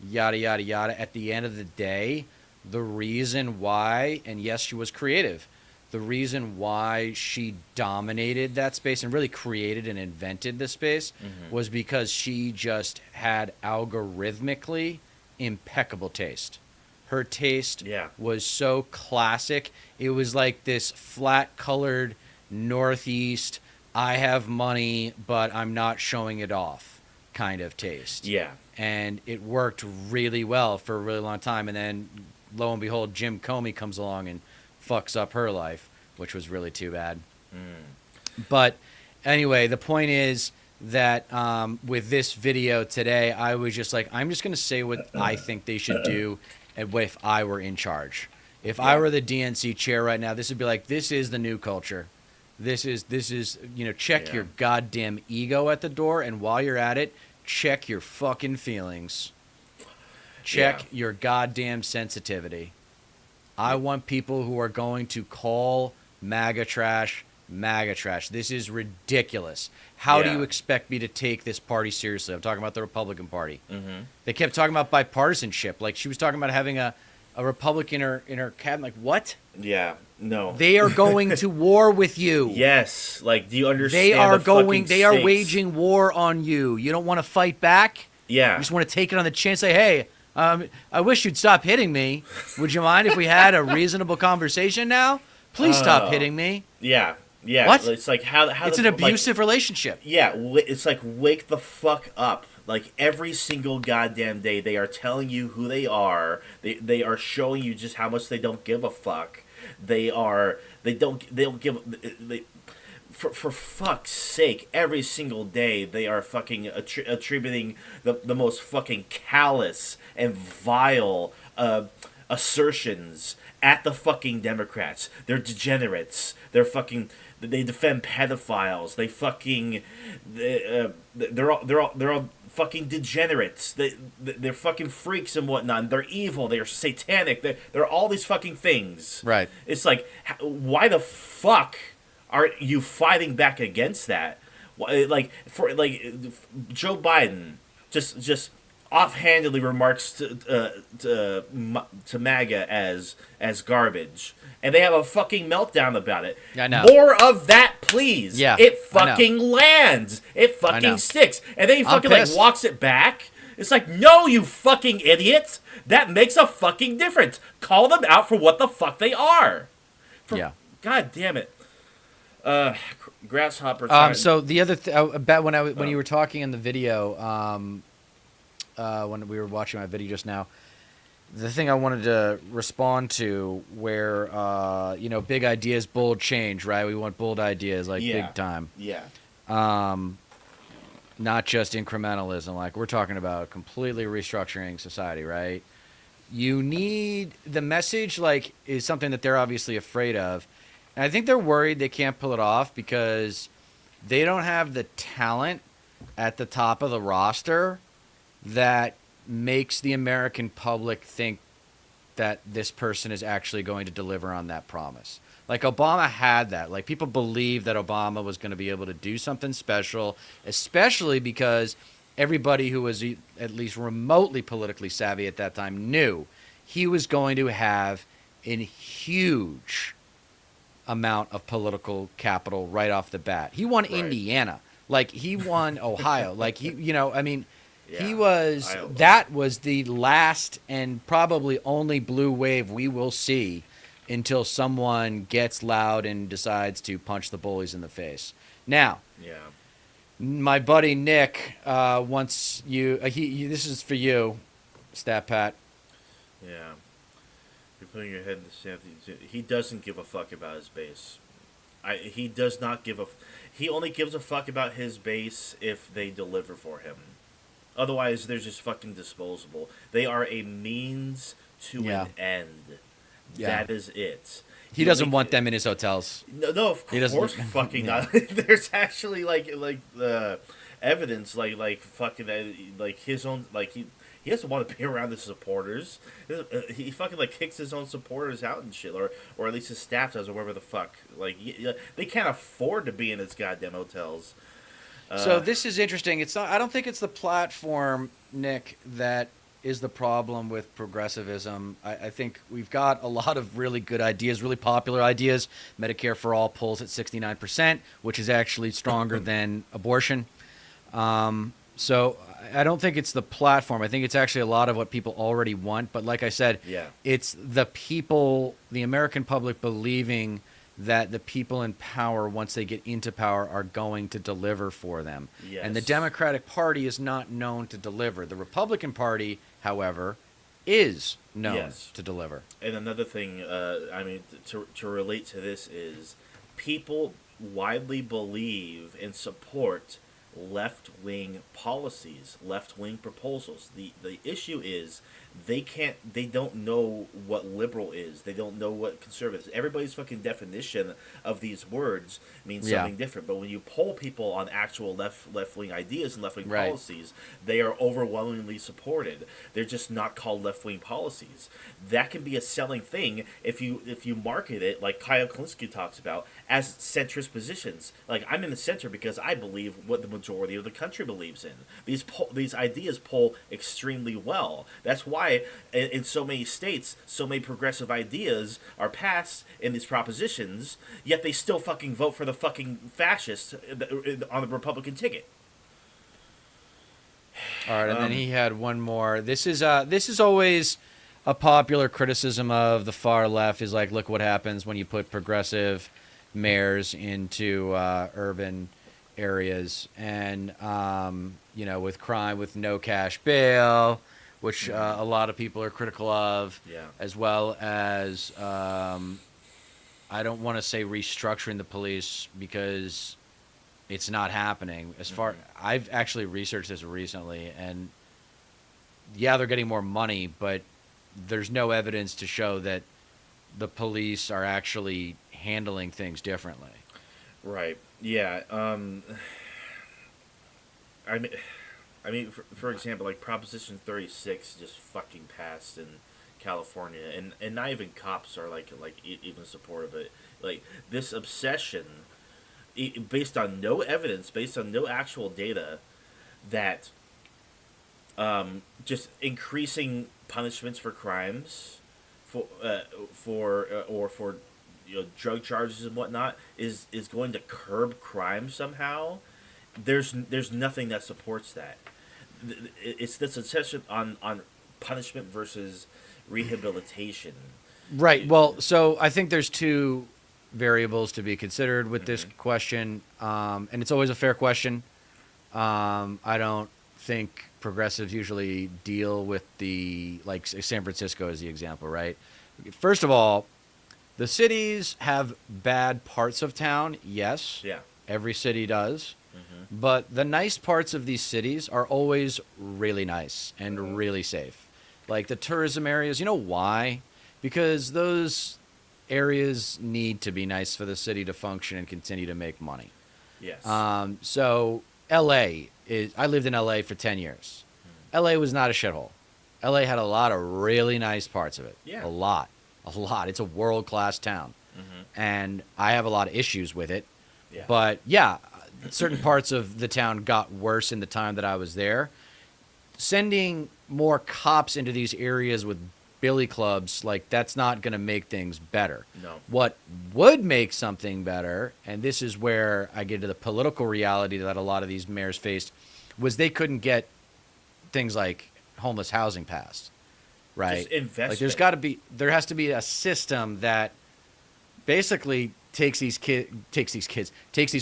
yada, yada, yada. At the end of the day, the reason why, and yes, she was creative, the reason why she dominated that space and really created and invented the space was because she just had algorithmically impeccable taste. Her taste was so classic. It was like this flat-colored Northeast, I have money, but I'm not showing it off kind of taste. Yeah. And it worked really well for a really long time. And then, lo and behold, Jim Comey comes along and fucks up her life, which was really too bad. But anyway, the point is that with this video today, I was just like, I'm just going to say what I think they should do and what if I were in charge. If I were the DNC chair right now, this would be like, this is the new culture. This is check your goddamn ego at the door, and while you're at it, check your fucking feelings. Check your goddamn sensitivity. I want people who are going to call MAGA trash. This is ridiculous. How do you expect me to take this party seriously? I'm talking about the Republican Party. They kept talking about bipartisanship. Like she was talking about having a Republican in her cabinet. Like, what? Yeah. No. They are going to war with you. Yes. Like, do you understand? They are waging war on you. You don't want to fight back? Yeah. You just want to take it on the chin and say, hey, I wish you'd stop hitting me. Would you mind if we had a reasonable conversation now? Please stop hitting me. Yeah. Yeah. What? It's like how it's an abusive relationship. Yeah. It's like wake the fuck up. Like every single goddamn day, they are telling you who they are. They are showing you just how much they don't give a fuck. For fuck's sake, every single day they are fucking attributing the most fucking callous and vile assertions at the fucking Democrats. They're degenerates. They defend pedophiles. They're all fucking degenerates. They're fucking freaks and whatnot. They're evil. They're satanic. They're all these fucking things. Right. It's like, why the fuck are you fighting back against that? Like Joe Biden just offhandedly remarks to MAGA as garbage, and they have a fucking meltdown about it. I know. More of that, please. Yeah, it fucking lands. It I know. fucking sticks, and then he fucking pissed. walks it back. It's like, no, you fucking idiot. That makes a fucking difference. Call them out for what the fuck they are. Yeah. God damn it. Grasshopper time. So the other about when you were talking in the video, when we were watching my video just now, the thing I wanted to respond to where big ideas, bold change, right? We want bold ideas, like big time. Yeah. Not just incrementalism. Like we're talking about completely restructuring society, right? You need the message, like, is something that they're obviously afraid of. And I think they're worried they can't pull it off because they don't have the talent at the top of the roster that makes the American public think that this person is actually going to deliver on that promise. Like Obama had that. Like people believed that Obama was going to be able to do something special, especially because everybody who was at least remotely politically savvy at that time knew he was going to have a huge amount of political capital right off the bat. He won Indiana. Like he won Ohio. Like he was Iowa. That was the last and probably only blue wave we will see until someone gets loud and decides to punch the bullies in the face. Now, my buddy Nick wants you. This is for you, Stat Pat. Yeah. You're putting your head in the sand. He doesn't give a fuck about his base. He does not give a. He only gives a fuck about his base if they deliver for him. Otherwise, they're just fucking disposable. They are a means to an end. Yeah. That is it. He doesn't want them in his hotels. No, of course, fucking not. There's actually like the evidence, like fucking like his own he doesn't want to be around his supporters. He fucking like kicks his own supporters out and shit, or at least his staff does, or whatever the fuck. Like they can't afford to be in his goddamn hotels. So this is interesting. It's not. I don't think it's the platform, Nick, that is the problem with progressivism. I think we've got a lot of really good ideas, really popular ideas. Medicare for all pulls at 69%, which is actually stronger than abortion. So I don't think it's the platform. I think it's actually a lot of what people already want. But like I said, it's the people, the American public believing that the people in power, once they get into power, are going to deliver for them. Yes. And the Democratic Party is not known to deliver. The Republican Party, however, is known to deliver. And another thing, to relate to this is people widely believe and support left-wing policies, left-wing proposals. The issue is they don't know what liberal is. They don't know what conservative is. Everybody's fucking definition of these words means something different. But when you poll people on actual left-wing ideas and left-wing policies, they are overwhelmingly supported. They're just not called left-wing policies. That can be a selling thing if you market it, like Kyle Kalinske talks about, as centrist positions. Like, I'm in the center because I believe what the majority of the country believes in. These ideas poll extremely well. That's why in so many states, so many progressive ideas are passed in these propositions, yet they still fucking vote for the fucking fascists on the Republican ticket. All right, and then he had one more. This is always a popular criticism of the far left, is like, look what happens when you put progressive mayors into urban areas, and with crime, with no cash bail, which a lot of people are critical of, as well as I don't want to say restructuring the police because it's not happening. I've actually researched this recently, and they're getting more money, but there's no evidence to show that the police are actually handling things differently. Right. Yeah. I mean, for example, like Proposition 36 just fucking passed in California, and not even cops are even supportive of it. Like this obsession, based on no evidence, based on no actual data, that just increasing punishments for crimes, for drug charges and whatnot is going to curb crime somehow. There's nothing that supports that. It's this obsession on punishment versus rehabilitation. Right. Well, so I think there's two variables to be considered with this question, and it's always a fair question. I don't think progressives usually deal with like San Francisco is the example, right? First of all, the cities have bad parts of town, yes. Yeah. Every city does. But the nice parts of these cities are always really nice and really safe. Like the tourism areas, you know why? Because those areas need to be nice for the city to function and continue to make money. Yes. So I lived in LA for 10 years. LA was not a shithole. LA had a lot of really nice parts of it. Yeah. A lot. It's a world-class town. And I have a lot of issues with it. Yeah. But yeah, certain parts of the town got worse in the time that I was there. Sending more cops into these areas with billy clubs, like that's not going to make things better. No. What would make something better, and this is where I get to the political reality that a lot of these mayors faced, was they couldn't get things like homeless housing passed. Right? Just investment. Like there has to be a system that basically takes these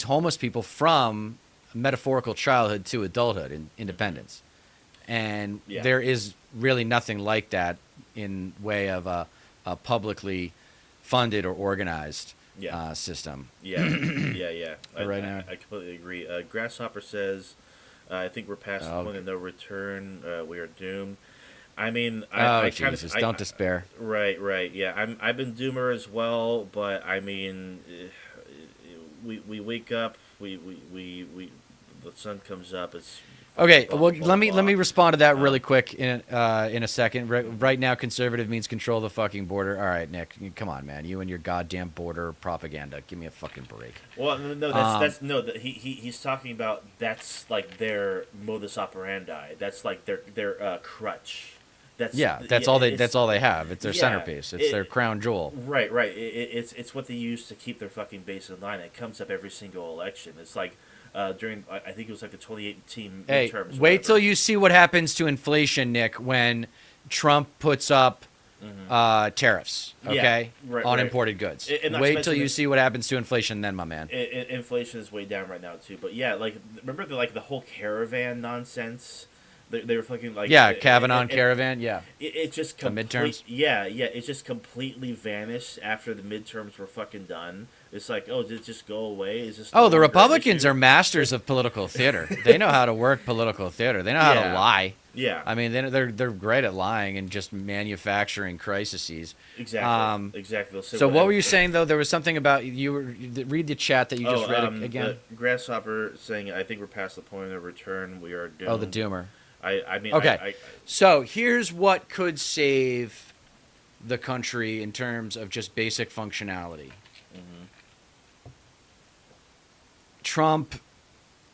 homeless people from metaphorical childhood to adulthood and independence. And there is really nothing like that in way of a publicly funded or organized system. Yeah. Right now. I completely agree. Grasshopper says, I think we're past the point of no return. We are doomed. I mean, Jesus, don't despair. Right. Yeah, I've been doomer as well, but I mean, we wake up, the sun comes up. It's okay. Well, let me respond to that really quick in a second. Right now, conservative means control the fucking border. All right, Nick, come on, man. You and your goddamn border propaganda. Give me a fucking break. Well, no, he's talking about that's like their modus operandi. That's like their crutch. That's all they have. It's their centerpiece. It's their crown jewel. Right. It's what they use to keep their fucking base in line. It comes up every single election. It's like during, I think it was like the 2018 midterms. Hey, wait till you see what happens to inflation, Nick, when Trump puts up tariffs, okay, on imported goods. Wait till you see what happens to inflation then, my man. Inflation is way down right now too. But yeah, like remember the whole caravan nonsense. They were fucking like Kavanaugh caravan. It just the midterms. It just completely vanished after the midterms were fucking done. It's like, did it just go away? Is this the Republicans are masters of political theater. They know how to work political theater. They know how to lie. Yeah, I mean they're great at lying and just manufacturing crises. Exactly. So what were you saying though? There was something about read the chat that you just read again. Grasshopper saying, I think we're past the point of return. We are doomed. Oh, the doomer. I mean, okay. So here's what could save the country in terms of just basic functionality. Trump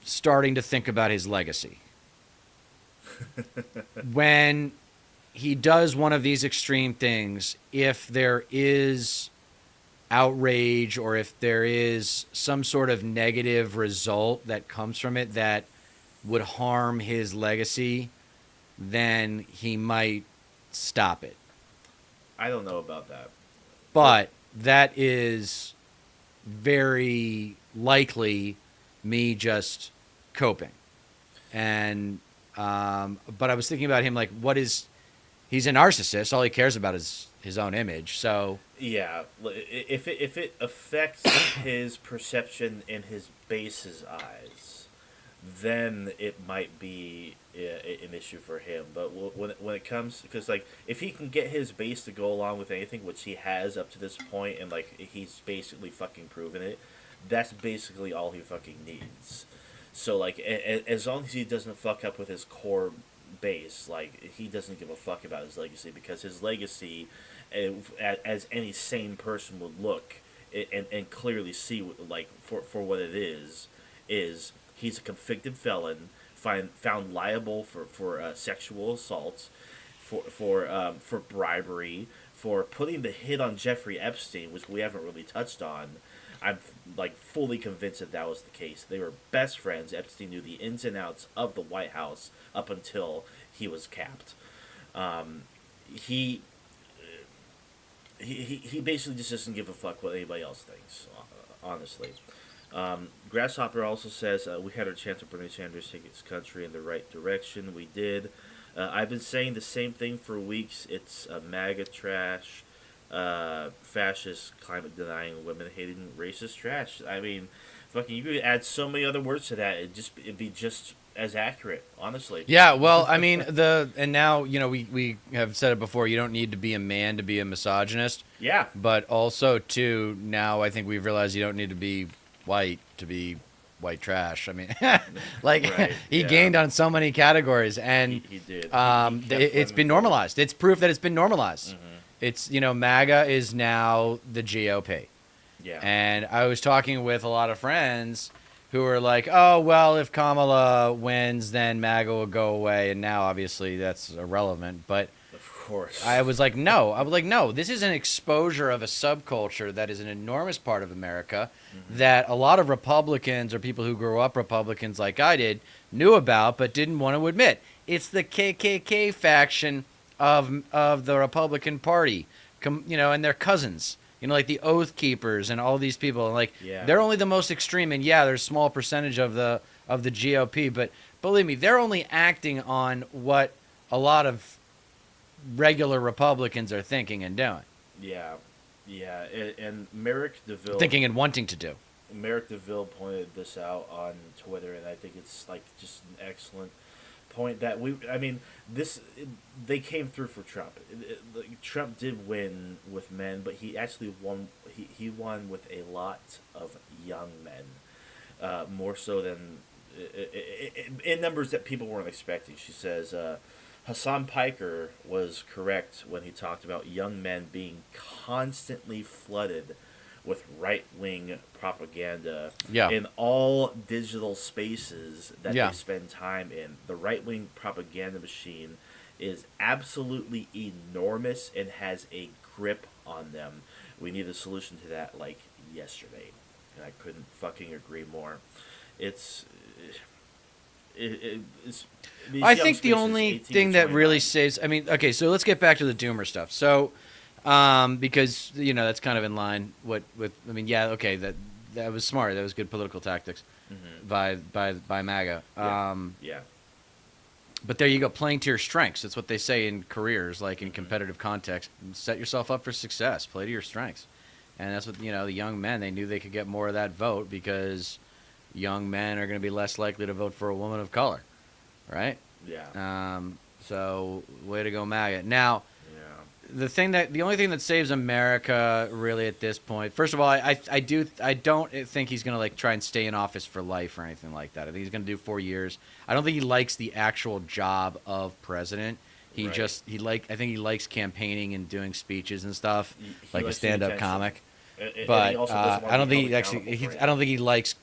starting to think about his legacy. When he does one of these extreme things, if there is outrage or if there is some sort of negative result that comes from it that would harm his legacy, then he might stop it. I don't know about that. But that is very likely me just coping. And but I was thinking about him like he's a narcissist. All he cares about is his own image. So yeah, if it affects his perception in his base's eyes, then it might be an issue for him. But when it comes, because like if he can get his base to go along with anything, which he has up to this point, and like he's basically fucking proven it, that's basically all he fucking needs. So like as long as he doesn't fuck up with his core base, like he doesn't give a fuck about his legacy, because his legacy, as any sane person would look and clearly see, like for what it is he's a convicted felon, found liable for sexual assault, for bribery, for putting the hit on Jeffrey Epstein, which we haven't really touched on. I'm like fully convinced that was the case. They were best friends. Epstein knew the ins and outs of the White House up until he was capped. He basically just doesn't give a fuck what anybody else thinks, honestly. Grasshopper also says, we had our chance of Bernie Sanders take his country in the right direction. We did. I've been saying the same thing for weeks. It's MAGA trash, fascist, climate-denying, women-hating, racist trash. I mean, fucking, you could add so many other words to that. It'd be just as accurate, honestly. Yeah, well, I mean, and now, you know, we have said it before, you don't need to be a man to be a misogynist. Yeah. But also, too, now I think we've realized you don't need to be white to be white trash. I mean, like, Right, he yeah. gained on so many categories, and He did. it's been normalized. It's proof that it's been normalized. Mm-hmm. It's, you know, MAGA is now the GOP. Yeah. And I was talking with a lot of friends who were like, oh, well, if Kamala wins, then MAGA will go away. And now, obviously, that's irrelevant. But Of course. I was like, no, this is an exposure of a subculture that is an enormous part of America that a lot of Republicans or people who grew up Republicans like I did knew about but didn't want to admit. It's the KKK faction of the Republican Party, you know, and their cousins. You know, like the Oath Keepers and all these people, and like they're only the most extreme. And yeah, there's a small percentage of the GOP, but believe me, they're only acting on what a lot of regular Republicans are thinking and doing. Yeah. And Merrick DeVille. Thinking and wanting to do. Merrick DeVille pointed this out on Twitter, and I think it's like just an excellent point that they came through for Trump. Trump did win with men, but he actually won. He won with a lot of young men, more so than in numbers that people weren't expecting. She says Hassan Piker was correct when he talked about young men being constantly flooded with right-wing propaganda in all digital spaces that they spend time in. The right-wing propaganda machine is absolutely enormous and has a grip on them. We need a solution to that like yesterday. And I couldn't fucking agree more. It's I think the only thing that really saves, I mean, okay, so let's get back to the Doomer stuff. So, because, you know, that's kind of in line with I mean, yeah, okay, that was smart. That was good political tactics by MAGA. Yeah. But there you go, playing to your strengths. That's what they say in careers, like in competitive context. Set yourself up for success. Play to your strengths. And that's what, you know, the young men, they knew they could get more of that vote because young men are going to be less likely to vote for a woman of color, right? Yeah. So, way to go, MAGA. Now, the only thing that saves America really at this point, first of all, I don't think he's going to like try and stay in office for life or anything like that. I think he's going to do 4 years. I don't think he likes the actual job of president. I think he likes campaigning and doing speeches and stuff, like a stand-up comic. But I don't think he likes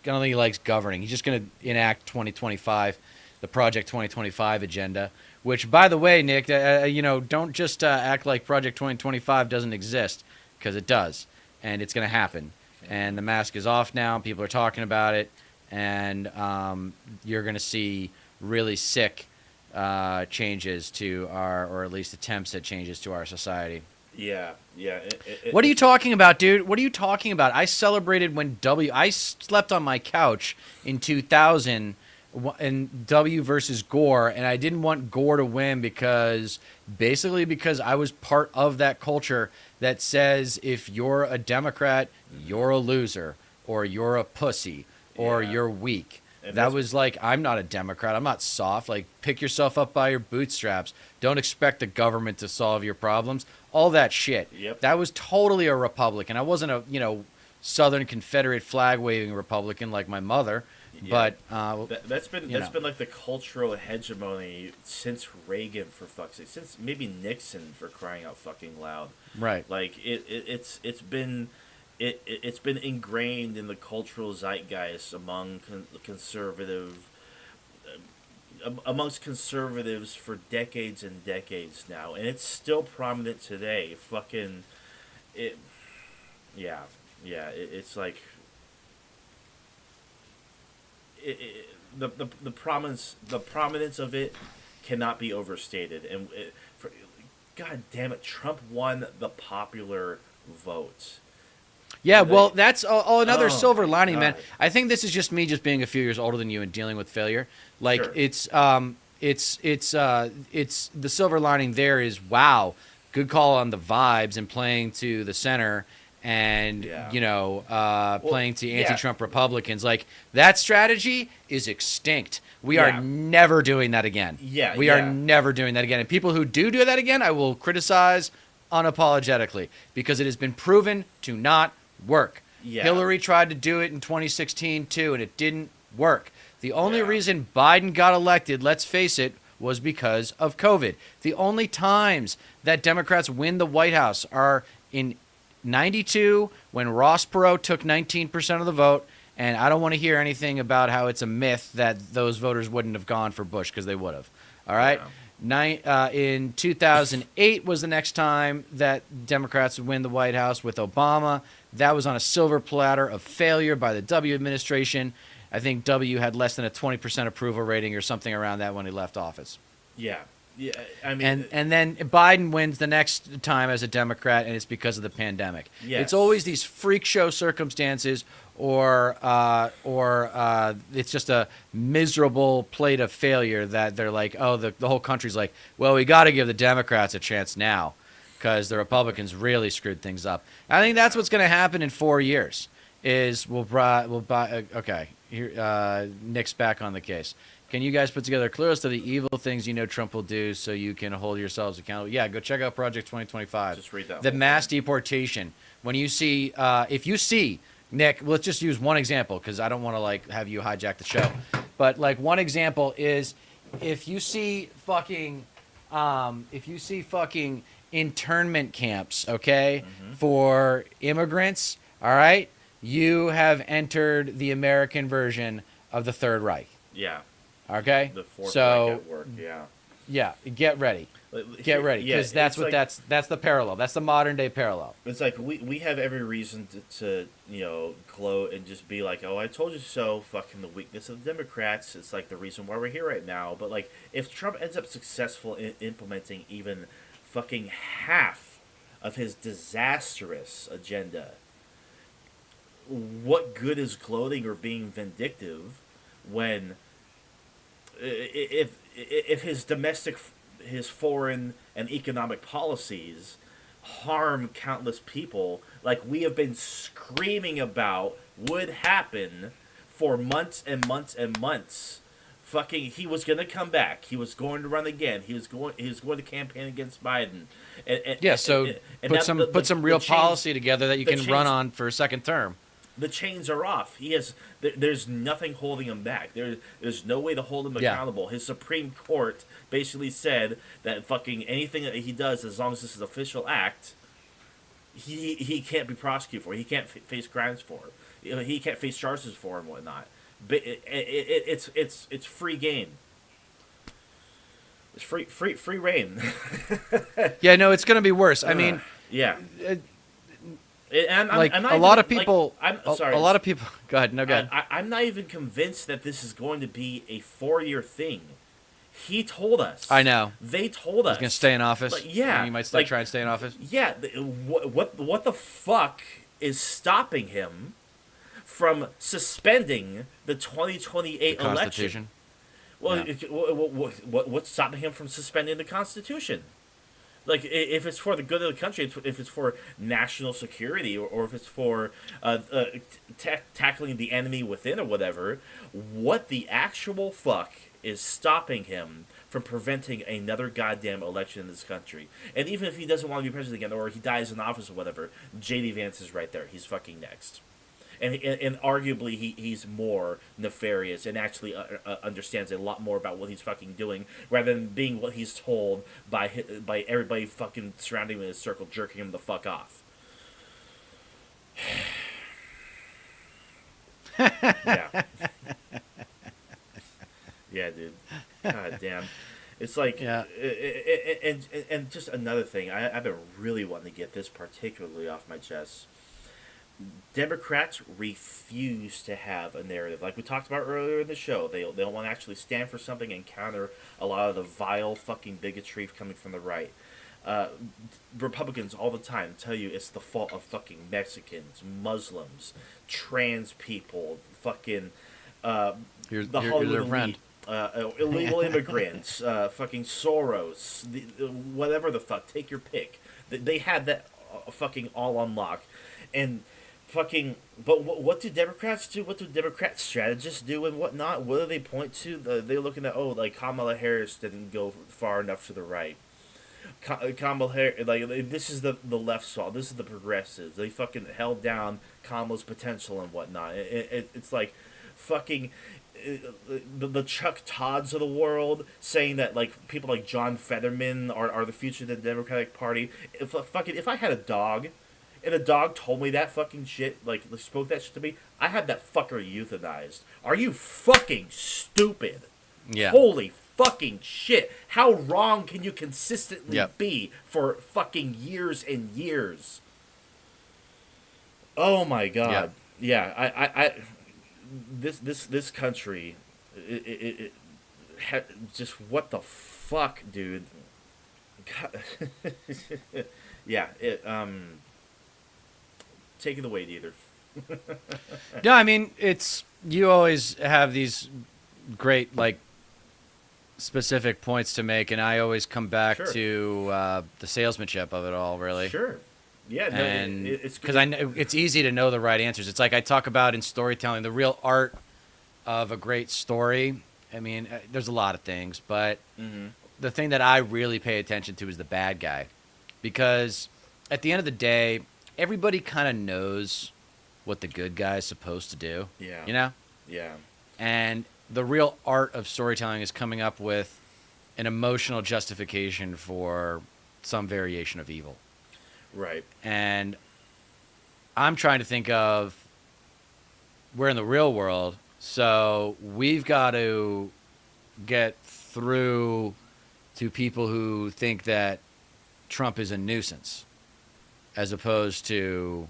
governing. He's just going to enact 2025, the Project 2025 agenda. Which, by the way, Nick, you know, don't just act like Project 2025 doesn't exist, because it does, and it's going to happen. And the mask is off now. People are talking about it, and you're going to see really sick changes to or at least attempts at changes to our society. Yeah. What are you talking about, dude? What are you talking about? I celebrated when I slept on my couch in 2000 in W versus Gore, and I didn't want Gore to win because I was part of that culture that says if you're a Democrat, you're a loser, or you're a pussy, or you're weak. And That that's- was like, I'm not a Democrat. I'm not soft. Like, pick yourself up by your bootstraps. Don't expect the government to solve your problems. All that shit. Yep. That was totally a Republican. I wasn't a, Southern Confederate flag waving Republican like my mother. Yeah. But That's been you that's know. been like the cultural hegemony since Reagan, for fuck's sake, since maybe Nixon, for crying out fucking loud. Right. Like it's been ingrained in the cultural zeitgeist among amongst conservatives for decades and decades now, and it's still prominent today. Fucking it, yeah, it's like the prominence of it cannot be overstated. And God damn it, Trump won the popular vote. Yeah, They- well, that's another Oh, silver my lining, man. God. I think this is just me just being a few years older than you and dealing with failure. Like Sure. it's the silver lining there is, wow, good call on the vibes and playing to the center and Yeah. playing to yeah. anti-Trump Republicans. Like, that strategy is extinct. We Yeah. are never doing that again. Yeah, we are yeah. never doing that again. And people who do that again, I will criticize unapologetically, because it has been proven to not work. Yeah. Hillary tried to do it in 2016 too, and it didn't work. The only Yeah. reason Biden got elected, let's face it, was because of COVID. The only times that Democrats win the White House are in 92, when Ross Perot took 19% of the vote, and I don't want to hear anything about how it's a myth that those voters wouldn't have gone for Bush, because they would have. All right? In 2008 was the next time that Democrats would win the White House with Obama. That was on a silver platter of failure by the W administration. I think W had less than a 20% approval rating or something around that when he left office. Yeah. I mean, And then Biden wins the next time as a Democrat, and it's because of the pandemic. Yes. It's always these freak show circumstances, or it's just a miserable plate of failure that they're like, oh, the whole country's like, well, we got to give the Democrats a chance now because the Republicans really screwed things up. I think that's what's going to happen in 4 years. Is okay. Here, Nick's back on the case. Can you guys put together a clear list of the evil things you know Trump will do so you can hold yourselves accountable? Yeah, go check out Project 2025. Just read that The whole mass deportation. When you see, if you see, Nick, let's just use one example because I don't want to like have you hijack the show. But like one example is if you see fucking internment camps, okay, for immigrants, all right, you have entered the American version of the Third Reich. yeah. Okay, The fourth so Reich at work. Yeah. yeah, get ready, get ready, because Yeah, that's it's what like- that's the parallel. That's the modern day parallel. It's like we have every reason to gloat and just be like, oh, I told you so. Fucking the weakness of the Democrats. It's like the reason why we're here right now. But like, if Trump ends up successful in implementing even fucking half of his disastrous agenda, what good is gloating or being vindictive when if his foreign and economic policies harm countless people, like we have been screaming about would happen for months and months and months. Fucking, he was gonna come back. He was going to run again. He was going to campaign against Biden. Yeah, so and put now some real chains- policy together that you the can run chains- on for a second term. The chains are off. There's nothing holding him back. There's no way to hold him Yeah. accountable. His Supreme Court basically said that fucking anything that he does, as long as this is an official act, he can't be prosecuted for. He can't face crimes for. He can't face charges for and whatnot. But it's free game. It's free reign. Yeah, no, it's gonna be worse. I mean, Yeah. uh, And like I'm not a lot even- of people. like, I'm sorry. A lot of people. Go ahead. No, go ahead. I'm not even convinced that this is going to be a 4-year thing. He told us. I know. They told us. He's gonna stay in office. Like, yeah, he might still like- try and stay in office. Yeah. What the fuck is stopping him from suspending the 2028 The election? Constitution. Well, Yeah. what's stopping him from suspending the Constitution? If it's for the good of the country, if it's for national security, or if it's for tackling the enemy within or whatever, what the actual fuck is stopping him from preventing another goddamn election in this country? And even if he doesn't want to be president again, or he dies in office or whatever, J.D. Vance is right there. He's fucking next. And arguably he's more nefarious and actually understands a lot more about what he's fucking doing, rather than being what he's told by everybody fucking surrounding him in a circle, jerking him the fuck off. Yeah. Yeah, dude. God damn. It's like, Yeah. and just another thing, I've been really wanting to get this particularly off my chest. Democrats refuse to have a narrative. Like we talked about earlier in the show, they don't want to actually stand for something and counter a lot of the vile fucking bigotry coming from the right. Republicans all the time tell you it's the fault of fucking Mexicans, Muslims, trans people, fucking Here's the their Hollywood friend. elite, illegal immigrants, fucking Soros, whatever the fuck, take your pick. They had that fucking all on lock. And fucking, but what do Democrats do? What do Democrat strategists do and whatnot? What do they point to? They're looking at, like Kamala Harris didn't go far enough to the right. Kamala Harris, this is the left's fault. This is the progressives. They fucking held down Kamala's potential and whatnot. It's like fucking the Chuck Todds of the world saying that like people like John Fetterman are the future of the Democratic Party. If I had a dog, and the dog told me that fucking shit, like spoke that shit to me, I had that fucker euthanized. Are you fucking stupid? Yeah. Holy fucking shit. How wrong can you consistently Yep. be for fucking years and years? Oh my god. Yeah, I this country, just what the fuck, dude. God. Yeah, take it away, either. No, I mean, you always have these great, like, specific points to make, and I always come back Sure. to the salesmanship of it all, really. Sure. Yeah, no, And it's because I know it's easy to know the right answers. It's like I talk about in storytelling, the real art of a great story. I mean, there's a lot of things, but the thing that I really pay attention to is the bad guy, because at the end of the day, everybody kind of knows what the good guy is supposed to do. Yeah. You know? Yeah. And the real art of storytelling is coming up with an emotional justification for some variation of evil. Right. And I'm trying to think of, we're in the real world, so we've got to get through to people who think that Trump is a nuisance as opposed to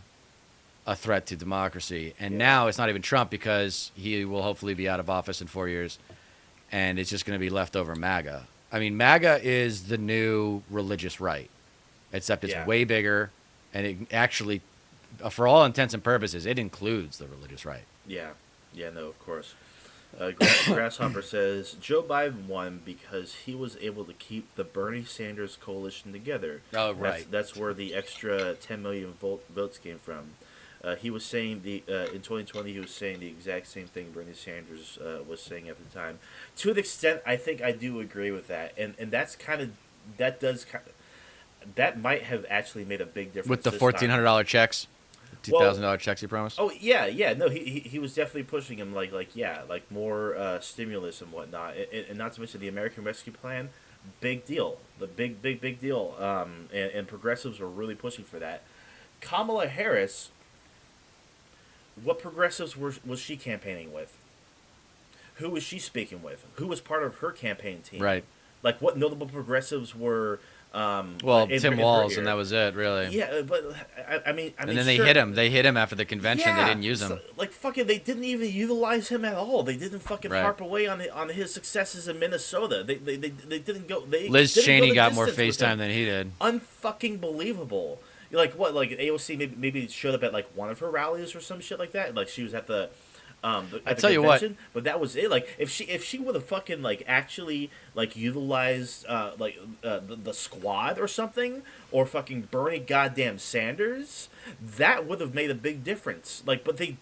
a threat to democracy. And now it's not even Trump, because he will hopefully be out of office in 4 years, and it's just going to be leftover MAGA. I mean, MAGA is the new religious right, except it's way bigger, and it actually, for all intents and purposes, it includes the religious right. Yeah. Yeah, no, of course. Grasshopper says, Joe Biden won because he was able to keep the Bernie Sanders coalition together. Oh, right. That's where the extra 10 million votes came from. He was saying in 2020, he was saying the exact same thing Bernie Sanders was saying at the time. To an extent, I think I do agree with that, and that's that might have actually made a big difference With the this time. $1,400 checks, $2,000 checks he promised. Oh yeah, no, he was definitely pushing him like more stimulus and whatnot, and not to mention the American Rescue Plan, big deal, the big deal, and progressives were really pushing for that. Kamala Harris, what progressives was she campaigning with? Who was she speaking with? Who was part of her campaign team? Right. Like what notable progressives were? Tim Walz, and that was it, really. Yeah, but I mean, and then sure. they hit him. They hit him after the convention. Yeah, They didn't use him. So, like fucking, they didn't even utilize him at all. They didn't fucking Right. harp away on his successes in Minnesota. They didn't go. Liz didn't Cheney go the got more distance with him. FaceTime than he did. Unfucking believable. Like what? Like AOC maybe showed up at like one of her rallies or some shit like that. Like she was at the At the tell you what. convention, but that was it. Like if she would have fucking like actually like utilized the squad or something, or fucking Bernie goddamn Sanders, that would have made a big difference. Like, but they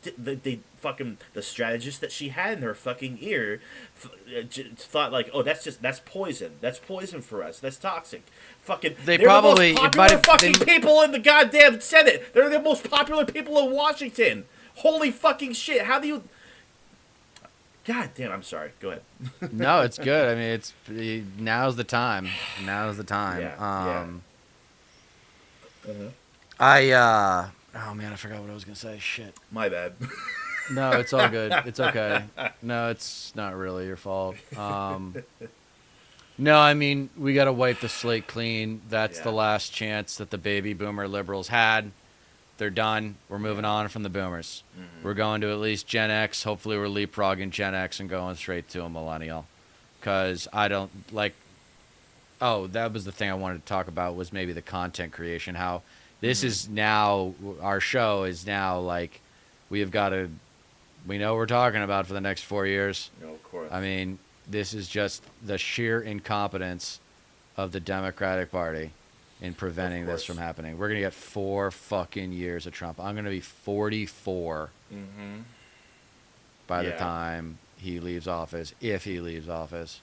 fucking the strategist that she had in her fucking ear thought like, oh, that's poison. That's poison for us. That's toxic. Fucking, they're probably the most popular fucking people in the goddamn Senate. They're the most popular people in Washington. Holy fucking shit! How do you? God damn! I'm sorry. Go ahead. No, it's good. I mean, now's the time. Now's the time. Yeah. Oh man, I forgot what I was gonna say. Shit. My bad. No, it's all good. It's okay. No, it's not really your fault. No, I mean, we got to wipe the slate clean. That's the last chance that the baby boomer liberals had. They're done. We're moving on from the boomers. Mm-hmm. We're going to at least Gen X. Hopefully we're leapfrogging Gen X and going straight to a millennial. Because I don't like... Oh, that was the thing I wanted to talk about, was maybe the content creation. How this is now... Our show is now like... We have got to... We know what we're talking about for the next 4 years. No, of course. I mean, this is just the sheer incompetence of the Democratic Party in preventing this from happening. We're going to get 4 fucking years of Trump. I'm going to be 44 by the time he leaves office, if he leaves office.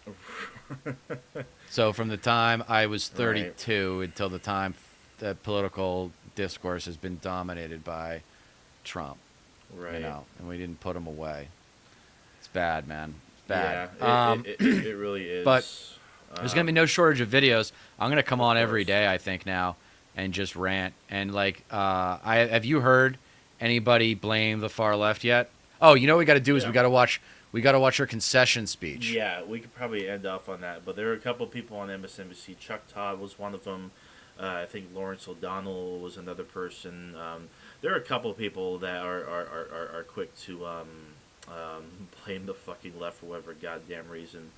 So from the time I was 32 until the time the political discourse has been dominated by Trump. Right. You know, and we didn't put him away. It's bad, man. It's bad. Yeah, it really is. But there's going to be no shortage of videos. I'm going to come on every day, I think, now, and just rant. And, like, have you heard anybody blame the far left yet? Oh, you know what we got to do is we got to watch her concession speech. Yeah, we could probably end off on that. But there are a couple people on MSNBC. Chuck Todd was one of them. I think Lawrence O'Donnell was another person. There are a couple of people that are quick to blame the fucking left for whatever goddamn reason.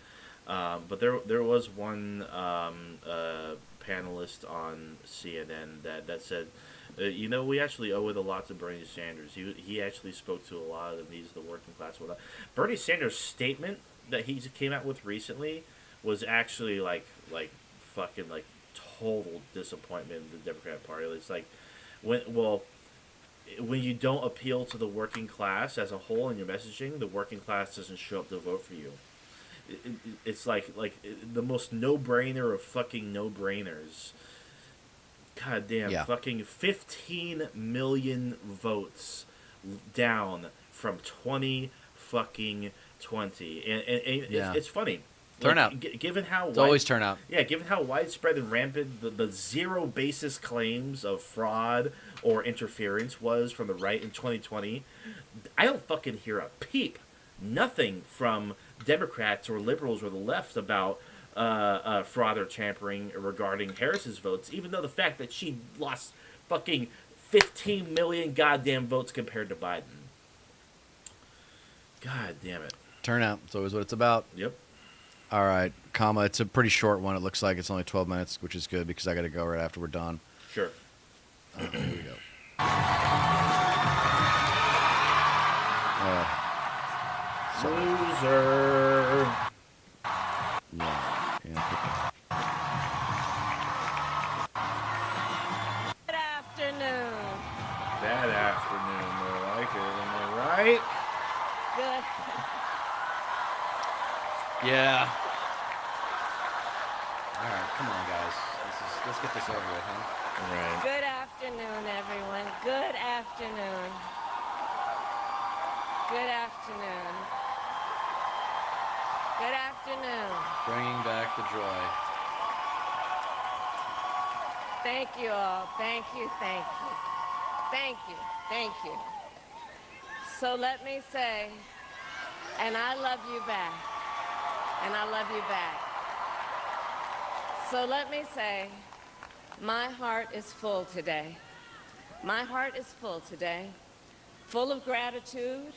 But there was one panelist on CNN that said, we actually owe it a lot to Bernie Sanders. He actually spoke to a lot of the needs of the working class. Bernie Sanders' statement that he came out with recently was actually like fucking total disappointment in the Democratic Party. It's like when you don't appeal to the working class as a whole in your messaging, the working class doesn't show up to vote for you. It's like the most no-brainer of fucking no-brainers. God damn, fucking 15 million votes down from 20 fucking 20. And it's funny. Turnout. Given how it's always turnout. Yeah, given how widespread and rampant the zero basis claims of fraud or interference was from the right in 2020, I don't fucking hear a peep. Nothing from Democrats or liberals or the left about fraud or tampering regarding Harris's votes, even though the fact that she lost fucking 15 million goddamn votes compared to Biden. God damn it. Turnout. It's always what it's about. Yep. All right, comma. It's a pretty short one. It looks like it's only 12 minutes, which is good because I got to go right after we're done. Sure. Here we go. Loser. Yeah. Good afternoon. That afternoon, more like it. Am I right? Good. Yeah. All right, come on, guys. Let's get this over with, huh? All right. Good afternoon, everyone. Good afternoon. Good afternoon. Good afternoon. Bringing back the joy. Thank you all. Thank you, thank you. Thank you, thank you. So let me say, and I love you back. And I love you back. So let me say, my heart is full today. My heart is full today, full of gratitude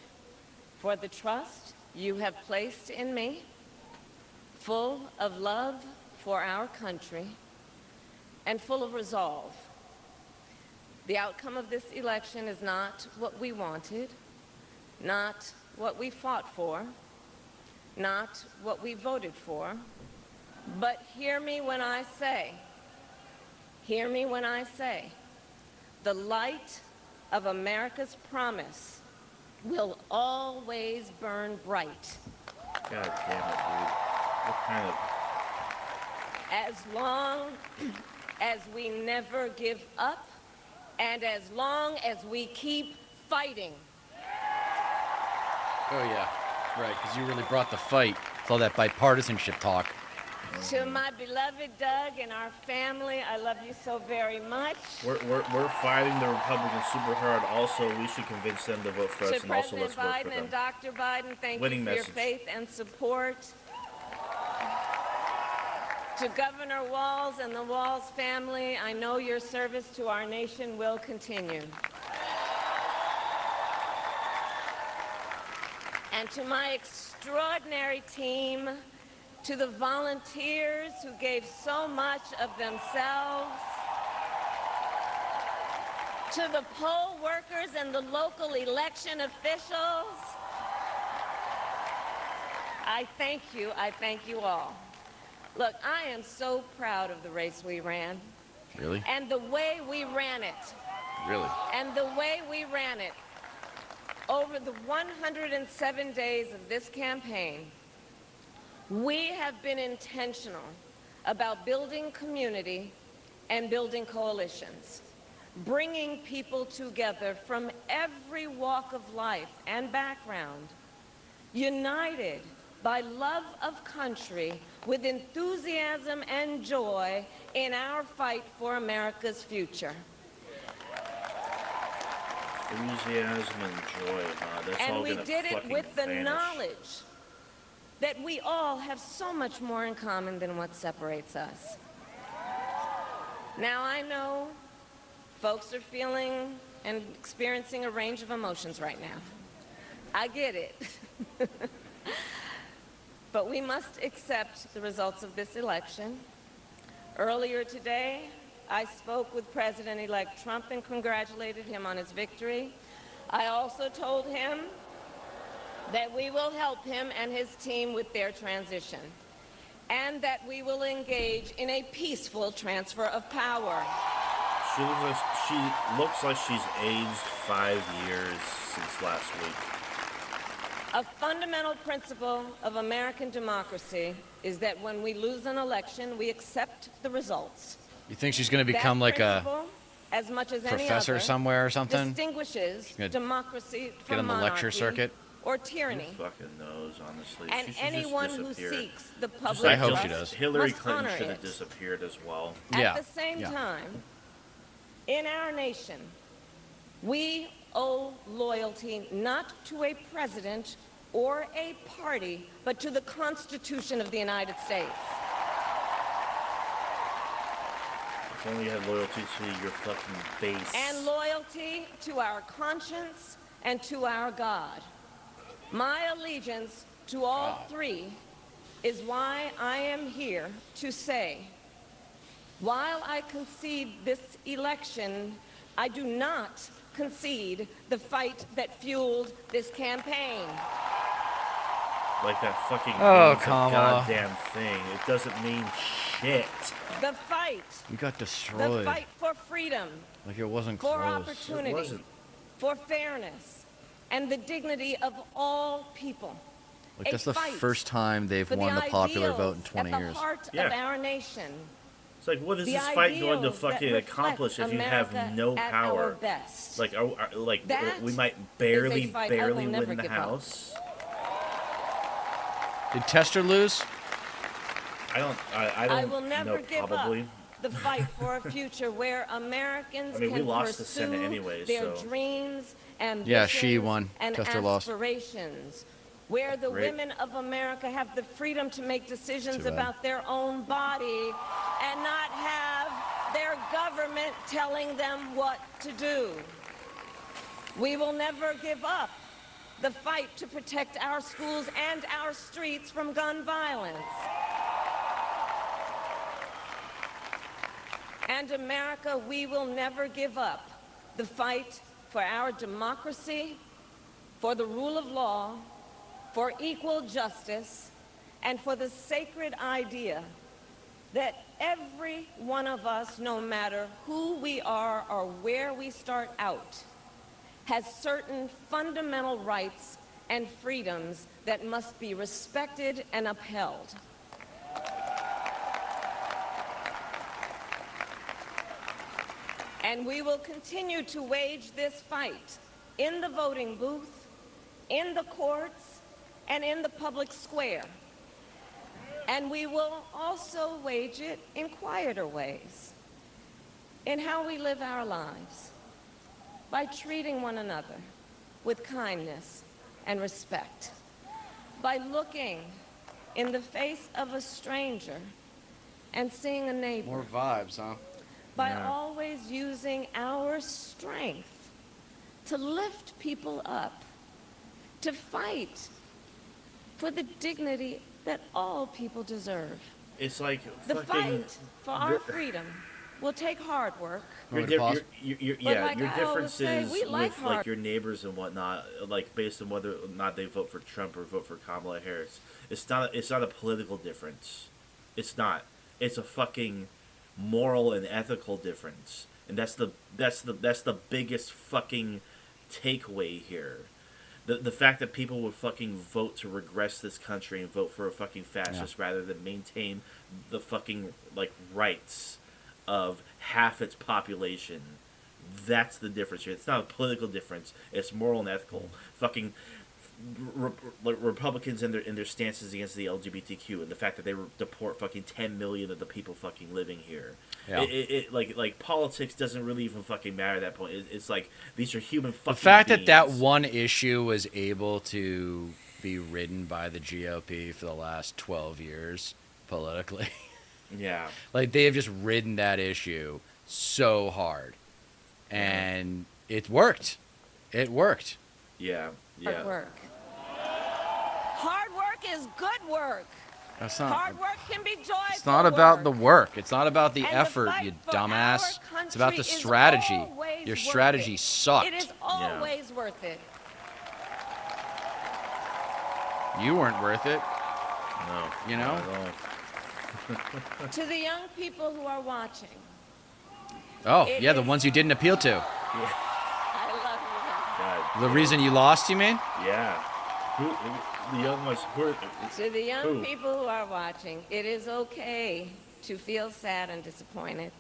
for the trust you have placed in me, full of love for our country, and full of resolve. The outcome of this election is not what we wanted, not what we fought for, not what we voted for, but hear me when I say, the light of America's promise will always burn bright. God damn it, dude. What kind of... As long as we never give up, and as long as we keep fighting. Oh, yeah. Right, because you really brought the fight. It's all that bipartisanship talk. To my beloved Doug and our family, I love you so very much. We're fighting the Republicans super hard. Also, we should convince them to vote for us, To and also President let's work for Biden them. and Dr. Biden, thank Winning you for message. your faith and support. To Governor Walz and the Walz family, I know your service to our nation will continue. And to my extraordinary team, to the volunteers who gave so much of themselves, to the poll workers and the local election officials, I thank you all. Look, I am so proud of the race we ran. Really? And the way we ran it. Really? And the way we ran it. Over the 107 days of this campaign, we have been intentional about building community and building coalitions, bringing people together from every walk of life and background, united by love of country with enthusiasm and joy in our fight for America's future. Enthusiasm and joy, huh? That's And all we gonna did it fucking with the vanish. knowledge that we all have so much more in common than what separates us. Now, I know folks are feeling and experiencing a range of emotions right now. I get it. But we must accept the results of this election. Earlier today, I spoke with President-elect Trump and congratulated him on his victory. I also told him that we will help him and his team with their transition, and that we will engage in a peaceful transfer of power. She looks like she's aged 5 years since last week. A fundamental principle of American democracy is that when we lose an election, we accept the results. You think she's going to become That like a principle, as much as any professor other, somewhere or something? distinguishes gonna democracy Get from on the lecture monarchy circuit? or tyranny. Who fucking knows, honestly? And She should anyone just who disappear. seeks the Just public like I hope she trust does. Hillary must Clinton honor should have it. disappeared as well. Yeah, At the same yeah. time, in our nation, we owe loyalty not to a president or a party, but to the Constitution of the United States. If only you had loyalty to your fucking base. And loyalty to our conscience and to our God. My allegiance to all three is why I am here to say, while I concede this election, I do not concede the fight that fueled this campaign. Like that fucking Oh, means a Kamala. goddamn thing. It doesn't mean shit. The fight. You got The destroyed. fight for freedom, Like it wasn't for close. opportunity, It wasn't. for fairness, and the dignity of all people. Like A that's the fight first time they've for won the popular vote in ideals 20 at years. the heart of Yeah. our nation. It's like, what is The this fight going to ideals that fucking reflect accomplish if you have America no at power? our best. Like, That we might is barely, a fight I will barely never win the give up. House. Did Tester lose? I don't I will never know, give probably. up the fight for a future where Americans I mean, we can lost the pursue Senate anyway, their so- dreams, ambitions, Yeah, she won. and Tester lost. aspirations. Where the Great. women of America have the freedom to make decisions Too bad. about their own body and not have their government telling them what to do. We will never give up the fight to protect our schools and our streets from gun violence. And America, we will never give up the fight for our democracy for the rule of law, for equal justice, and for the sacred idea that every one of us, no matter who we are or where we start out, has certain fundamental rights and freedoms that must be respected and upheld. And we will continue to wage this fight in the voting booth, in the courts, and in the public square. And we will also wage it in quieter ways, in how we live our lives, by treating one another with kindness and respect, by looking in the face of a stranger and seeing a neighbor. More vibes, huh? By always using our strength to lift people up, to fight for the dignity that all people deserve. It's like The fucking, fight for our freedom will take hard work. Your, Want me to pause? like your I always say, differences we like with like hard- your neighbors and whatnot, like based on whether or not they vote for Trump or vote for Kamala Harris. It's not a political difference. It's not. It's a fucking moral and ethical difference, and that's the biggest fucking takeaway here. The fact that people would fucking vote to regress this country and vote for a fucking fascist rather than maintain the fucking like rights of half its population. That's the difference here. It's not a political difference. It's moral and ethical. Fucking Republicans in their stances against the LGBTQ and the fact that they deport fucking 10 million of the people fucking living here. Yeah. It like politics doesn't really even fucking matter at that point. It's like these are human fucking The fact beings. that one issue was able to be ridden by the GOP for the last 12 years politically. Yeah. Like, they have just ridden that issue so hard. And it worked. It worked. Yeah. Hard work. Hard work is good work. That's not. Hard work can be joyful. It's not about the work. work. It's not about the And the effort, fight you for dumbass. our It's about the country is strategy. always Your worth strategy it. sucked. It is always worth it. You weren't worth it. No. You know? Not at all. To the young people who are watching, Oh, It yeah, the is- ones you didn't appeal to. I love you. God. The reason you lost, you mean? Yeah. Who the young ones? To the young Who? people who are watching, it is okay to feel sad and disappointed.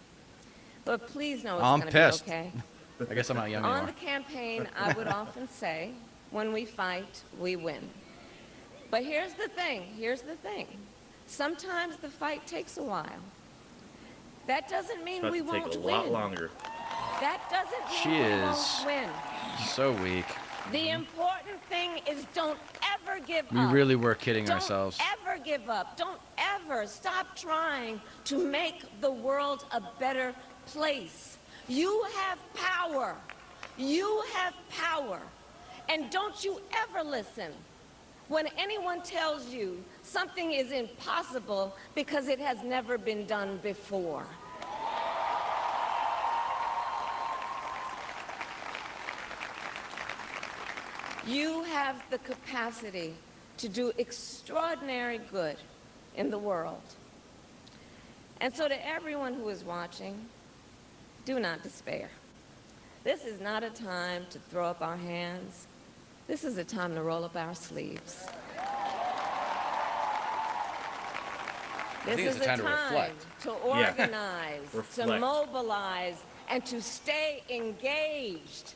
But please know it's I'm going to pissed. be okay. I guess I'm not young On anymore. the campaign, I would often say, when we fight, we win. But here's the thing. Sometimes the fight takes a while. That doesn't mean It's about we to take won't a win. lot longer. That doesn't mean She we is- won't win. So weak. The important thing is don't ever give We up. really were kidding Don't ourselves. ever give up. Don't ever stop trying to make the world a better place. You have power. You have power. And don't you ever listen when anyone tells you something is impossible because it has never been done before. You have the capacity to do extraordinary good in the world. And so to everyone who is watching, do not despair. This is not a time to throw up our hands. This is a time to roll up our sleeves. This think it's is a a time to time reflect. to organize, to Reflect. mobilize, and to stay engaged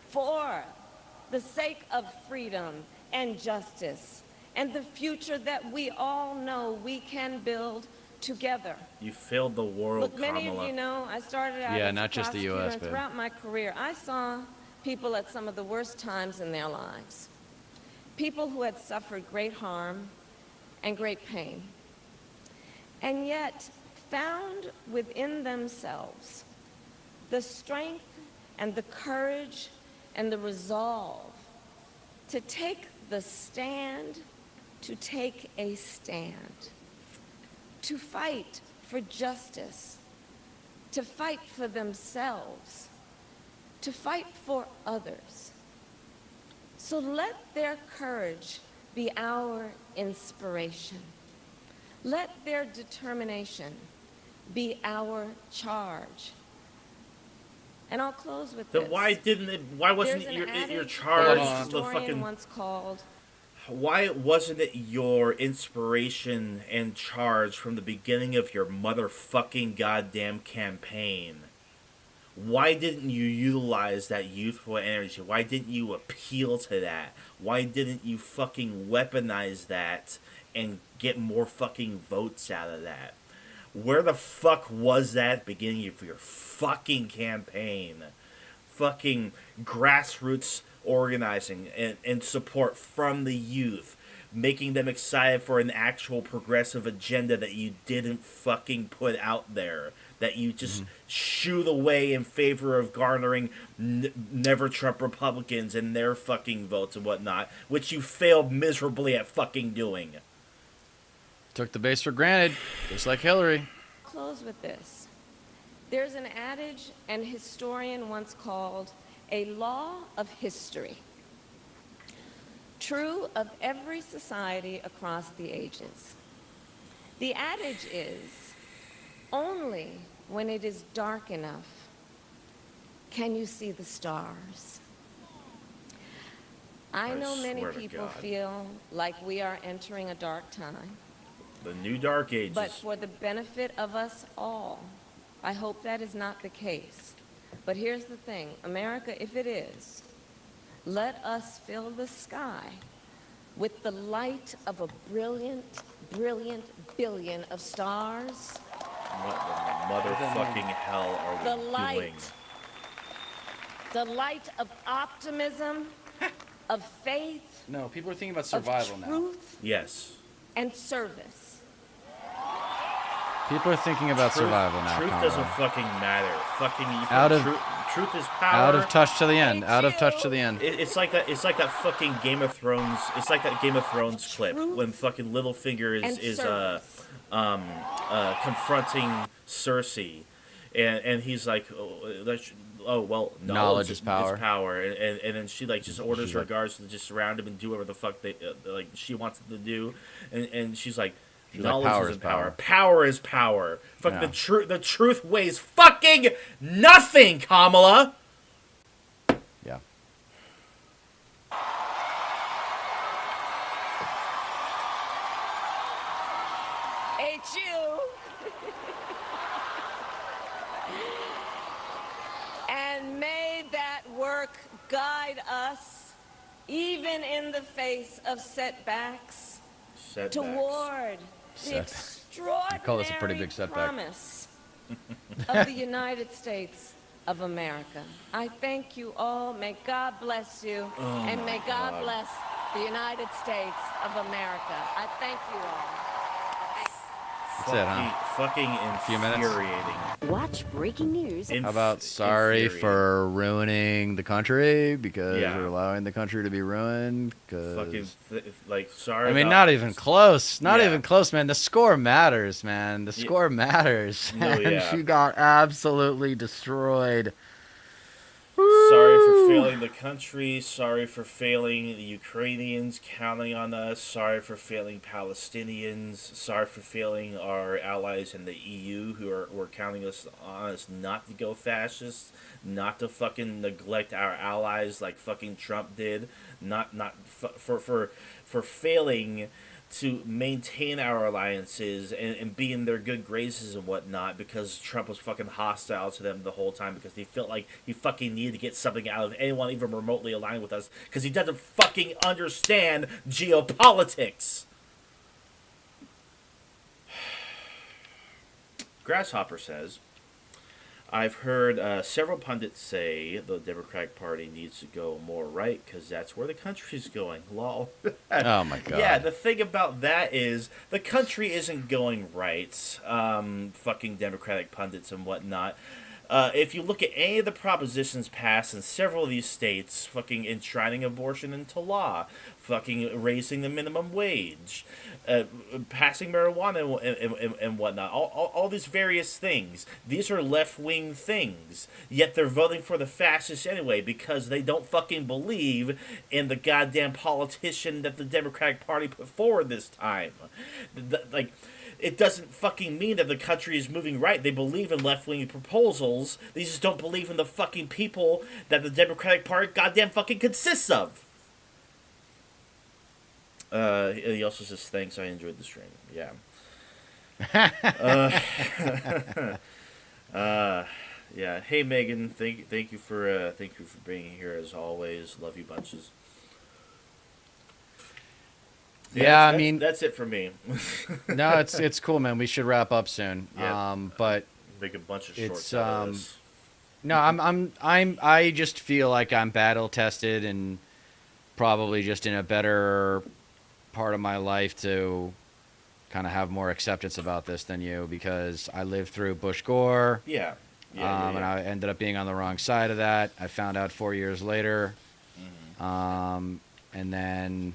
for the sake of freedom and justice and the future that we all know we can build together. You failed the world, Look, many Kamala. of you know I started out Yeah, as a not just the prosecutor, US, and babe. throughout my career, I saw people at some of the worst times in their lives. People who had suffered great harm and great pain, and yet found within themselves the strength and the courage and the resolve to take the stand, to take a stand, to fight for justice, to fight for themselves, to fight for others. So let their courage be our inspiration. Let their determination be our charge. And I'll close with Then this. why wasn't There's it an your adage charge a the historian fucking once called, why wasn't it your inspiration and charge from the beginning of your motherfucking goddamn campaign? Why didn't you utilize that youthful energy? Why didn't you appeal to that? Why didn't you fucking weaponize that and get more fucking votes out of that? Where the fuck was that at the beginning of your fucking campaign? Fucking grassroots organizing and support from the youth, making them excited for an actual progressive agenda that you didn't fucking put out there, that you just shooed away in favor of garnering never Trump Republicans and their fucking votes and whatnot, which you failed miserably at fucking doing. Took the base for granted, just like Hillary. close with this. There's an adage an historian once called a law of history, true of every society across the ages. The adage is, only when it is dark enough can you see the stars. I know many swear to people God. feel like we are entering a dark time. The new dark ages. But for the benefit of us all, I hope that is not the case. But here's the thing, America, if it is, let us fill the sky with the light of a brilliant, brilliant billion of stars. What the motherfucking hell are The we light, doing? the light of optimism, of faith, No, people are thinking about of survival now. truth Yes. and service. People are thinking about survival now. Truth Kamala. doesn't fucking matter. Fucking Out of- truth is power. Out of touch to the end. Out of touch to the end. It's like that. It's like that fucking Game of Thrones. It's like that Game of Thrones clip when fucking Littlefinger And is service. confronting Cersei, and he's like, well, knowledge is power. and then she like just orders She's her like- guards to just surround him and do whatever the fuck they like she wants them to do, and she's like. She's like, Knowledge power isn't is power. power. Power is power. Fuck Yeah. the truth weighs fucking nothing, Kamala. Yeah. HU. And may that work guide us, even in the face of setbacks, Setbacks. toward the Setbacks. extraordinary call this a pretty big setback. promise of the United States of America. I thank you all. May God bless you, and may God bless the United States of America. I thank you all. That's it, huh? Fucking Few minutes? infuriating. Watch breaking news. How about sorry Infuriating. for ruining the country because Yeah. we're allowing the country to be ruined? Fucking Because like sorry. I mean, about- not even close. Not Yeah. even close, man. The score matters, man. The score matters. No, And yeah. she got absolutely destroyed. Sorry for failing the country. Sorry for failing the Ukrainians counting on us. Sorry for failing Palestinians. Sorry for failing our allies in the EU who were counting on us not to go fascist, not to fucking neglect our allies like fucking Trump did, for failing to maintain our alliances and be in their good graces and whatnot because Trump was fucking hostile to them the whole time because he felt like he fucking needed to get something out of anyone even remotely aligned with us because he doesn't fucking understand geopolitics. Grasshopper says, I've heard several pundits say the Democratic Party needs to go more right because that's where the country's going. Lol. Oh my god. Yeah, the thing about that is the country isn't going right. Fucking Democratic pundits and whatnot. If you look at any of the propositions passed in several of these states, fucking enshrining abortion into law, fucking raising the minimum wage, passing marijuana and whatnot. All these various things. These are left-wing things. Yet they're voting for the fascists anyway because they don't fucking believe in the goddamn politician that the Democratic Party put forward this time. Like, it doesn't fucking mean that the country is moving right. They believe in left-wing proposals. They just don't believe in the fucking people that the Democratic Party goddamn fucking consists of. He also says, thanks, I enjoyed the stream. Yeah. Yeah. Hey, Megan, thank you for being here as always. Love you bunches. Yeah, I mean, that's it for me. No, it's cool, man. We should wrap up soon. Yeah. But make a bunch of shorts it's out of this. no, I just feel like I'm battle tested and probably just in a better part of my life to kind of have more acceptance about this than you, because I lived through Bush Gore. Yeah. And I ended up being on the wrong side of that. I found out 4 years later. And then,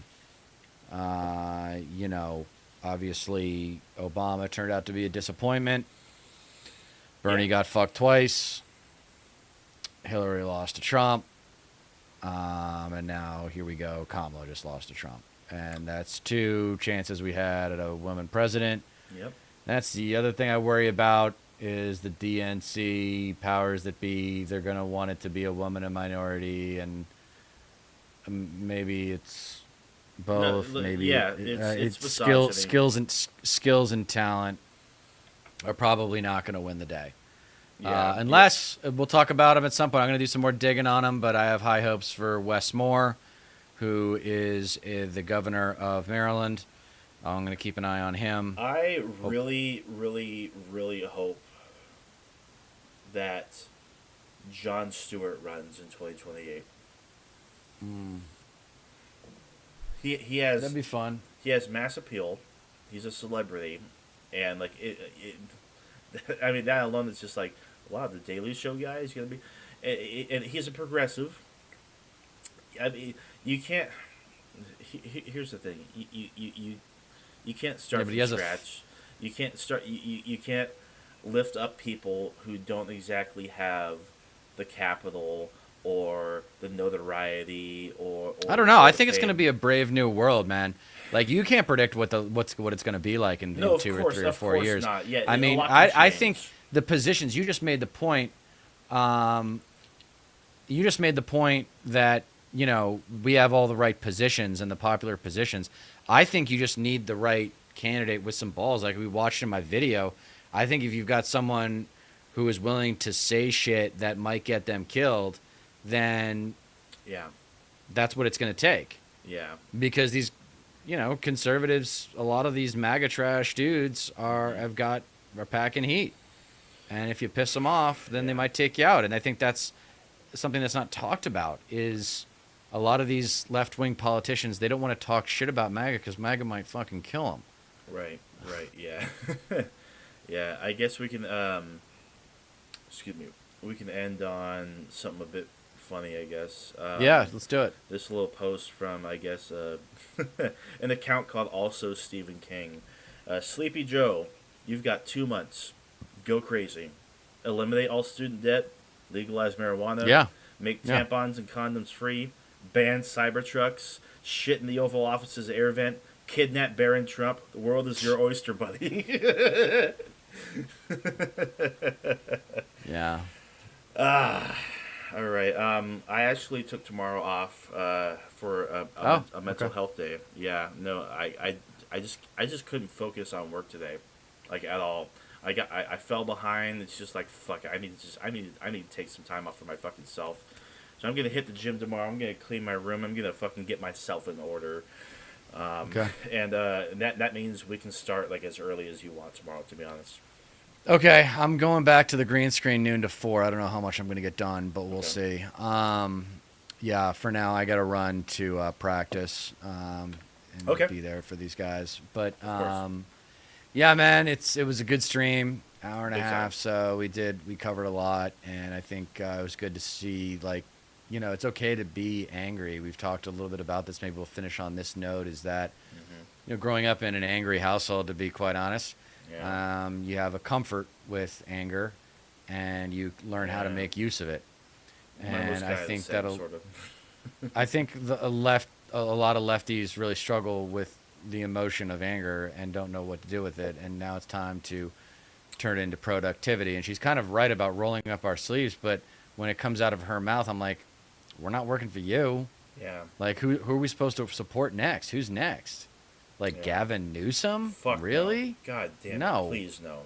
obviously Obama turned out to be a disappointment. Bernie got fucked twice. Hillary lost to Trump. And now here we go. Kamala just lost to Trump. And that's 2 chances we had at a woman president. Yep. That's the other thing I worry about is the DNC powers that be. They're going to want it to be a woman and minority, and maybe it's both. No, maybe it's skills and talent are probably not going to win the day. Yeah, Unless we'll talk about him at some point. I'm going to do some more digging on him, but I have high hopes for Wes Moore, who is the governor of Maryland. I'm going to keep an eye on him. I really, really, really hope that Jon Stewart runs in 2028. He has, that'd be fun. He has mass appeal. He's a celebrity, and like I mean, that alone is just like, wow, the Daily Show guy is gonna be, and he's a progressive. I mean, you can't. Here's the thing: you can't start from scratch. You can't start. You can't lift up people who don't exactly have the capital or the notoriety or I don't know. I think it's going to be a brave new world, man. Like, you can't predict what it's going to be like in 2 or 3 or 4 years. Not. Yeah, I mean, I think the positions you just made the point. You just made the point that we have all the right positions and the popular positions. I think you just need the right candidate with some balls, like we watched in my video. I think if you've got someone who is willing to say shit that might get them killed, then that's what it's going to take. Yeah. Because these, conservatives, a lot of these MAGA trash dudes are packing heat. And if you piss them off, then they might take you out. And I think that's something that's not talked about is a lot of these left-wing politicians, they don't want to talk shit about MAGA because MAGA might fucking kill them. Right, yeah. Yeah, I guess we can, we can end on something a bit funny, I guess. Yeah, let's do it. This little post from, I guess, an account called Also Stephen King. Sleepy Joe, you've got 2 months. Go crazy. Eliminate all student debt. Legalize marijuana. Yeah. Make tampons and condoms free. Ban Cybertrucks. Shit in the Oval Office's air vent. Kidnap Barron Trump. The world is your oyster, buddy. Yeah. All right. I actually took tomorrow off for a mental health day. Yeah. No, I just couldn't focus on work today, like at all. I fell behind. It's just like fuck. I need to take some time off for my fucking self. So I'm gonna hit the gym tomorrow. I'm gonna clean my room. I'm gonna fucking get myself in order. Okay. And that means we can start like as early as you want tomorrow. To be honest. Okay, I'm going back to the green screen noon to 4. I don't know how much I'm going to get done, but we'll see. Yeah, for now I got to run to practice and be there for these guys. But yeah, man, it was a good stream, hour and a half. So we covered a lot, and I think it was good to see, like, it's okay to be angry. We've talked a little bit about this. Maybe we'll finish on this note. Is that growing up in an angry household, to be quite honest, Yeah. you have a comfort with anger, and you learn how to Yeah. make use of it. Mine was And I kind of the think same, sort of. I think a lot of lefties really struggle with the emotion of anger and don't know what to do with it. And now it's time to turn it into productivity. And she's kind of right about rolling up our sleeves, but when it comes out of her mouth, I'm like, we're not working for you. Yeah. Like, who are we supposed to support next? Who's next? Like Yeah. Gavin Newsom? Fuck. Really? No. God damn No. it. Please no.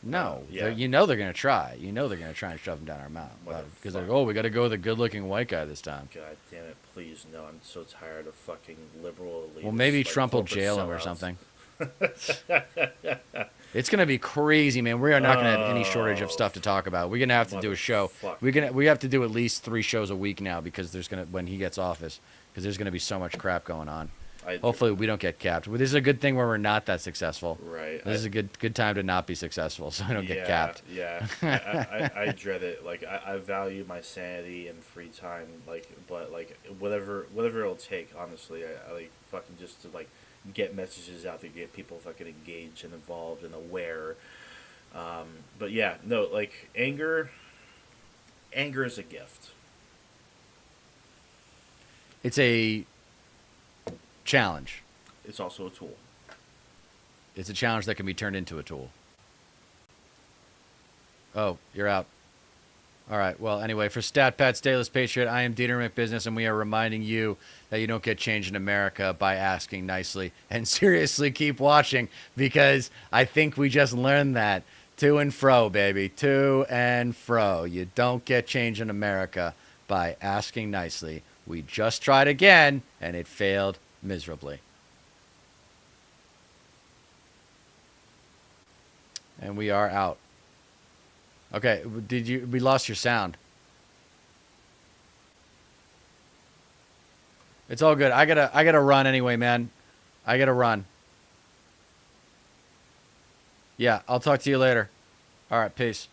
No. Yeah. They're going to try. They're going to try and shove him down our mouth. Because they're like, oh, we got to go with a good-looking white guy this time. God damn it. Please no. I'm so tired of fucking liberal elitists. Well, maybe like Trump will corporate jail him or sellouts. something. It's gonna be crazy, man. We are not gonna have any shortage of stuff to talk about. We're gonna have to do a show. Motherfucker. We have to do at least 3 shows a week now because when he gets office, because there's gonna be so much crap going on. Hopefully we don't get capped. Well, this is a good thing where we're not that successful. Right. This is a good time to not be successful, so I don't get capped. Yeah. I dread it. Like I value my sanity and free time. But whatever it'll take. Honestly, I like fucking just to like get messages out there, get people fucking engaged and involved and aware. But yeah, no, like anger is a gift. It's a challenge. It's also a tool. It's a challenge that can be turned into a tool. Oh, you're out. All right. Well, anyway, for StatPat Stateless Patriot, I am Dieter McBusiness, and we are reminding you that you don't get change in America by asking nicely. And seriously, keep watching, because I think we just learned that. To and fro, baby. To and fro. You don't get change in America by asking nicely. We just tried again, and it failed miserably. And we are out. Okay, we lost your sound. It's all good. I gotta run anyway, man. I gotta run. Yeah, I'll talk to you later. All right, peace.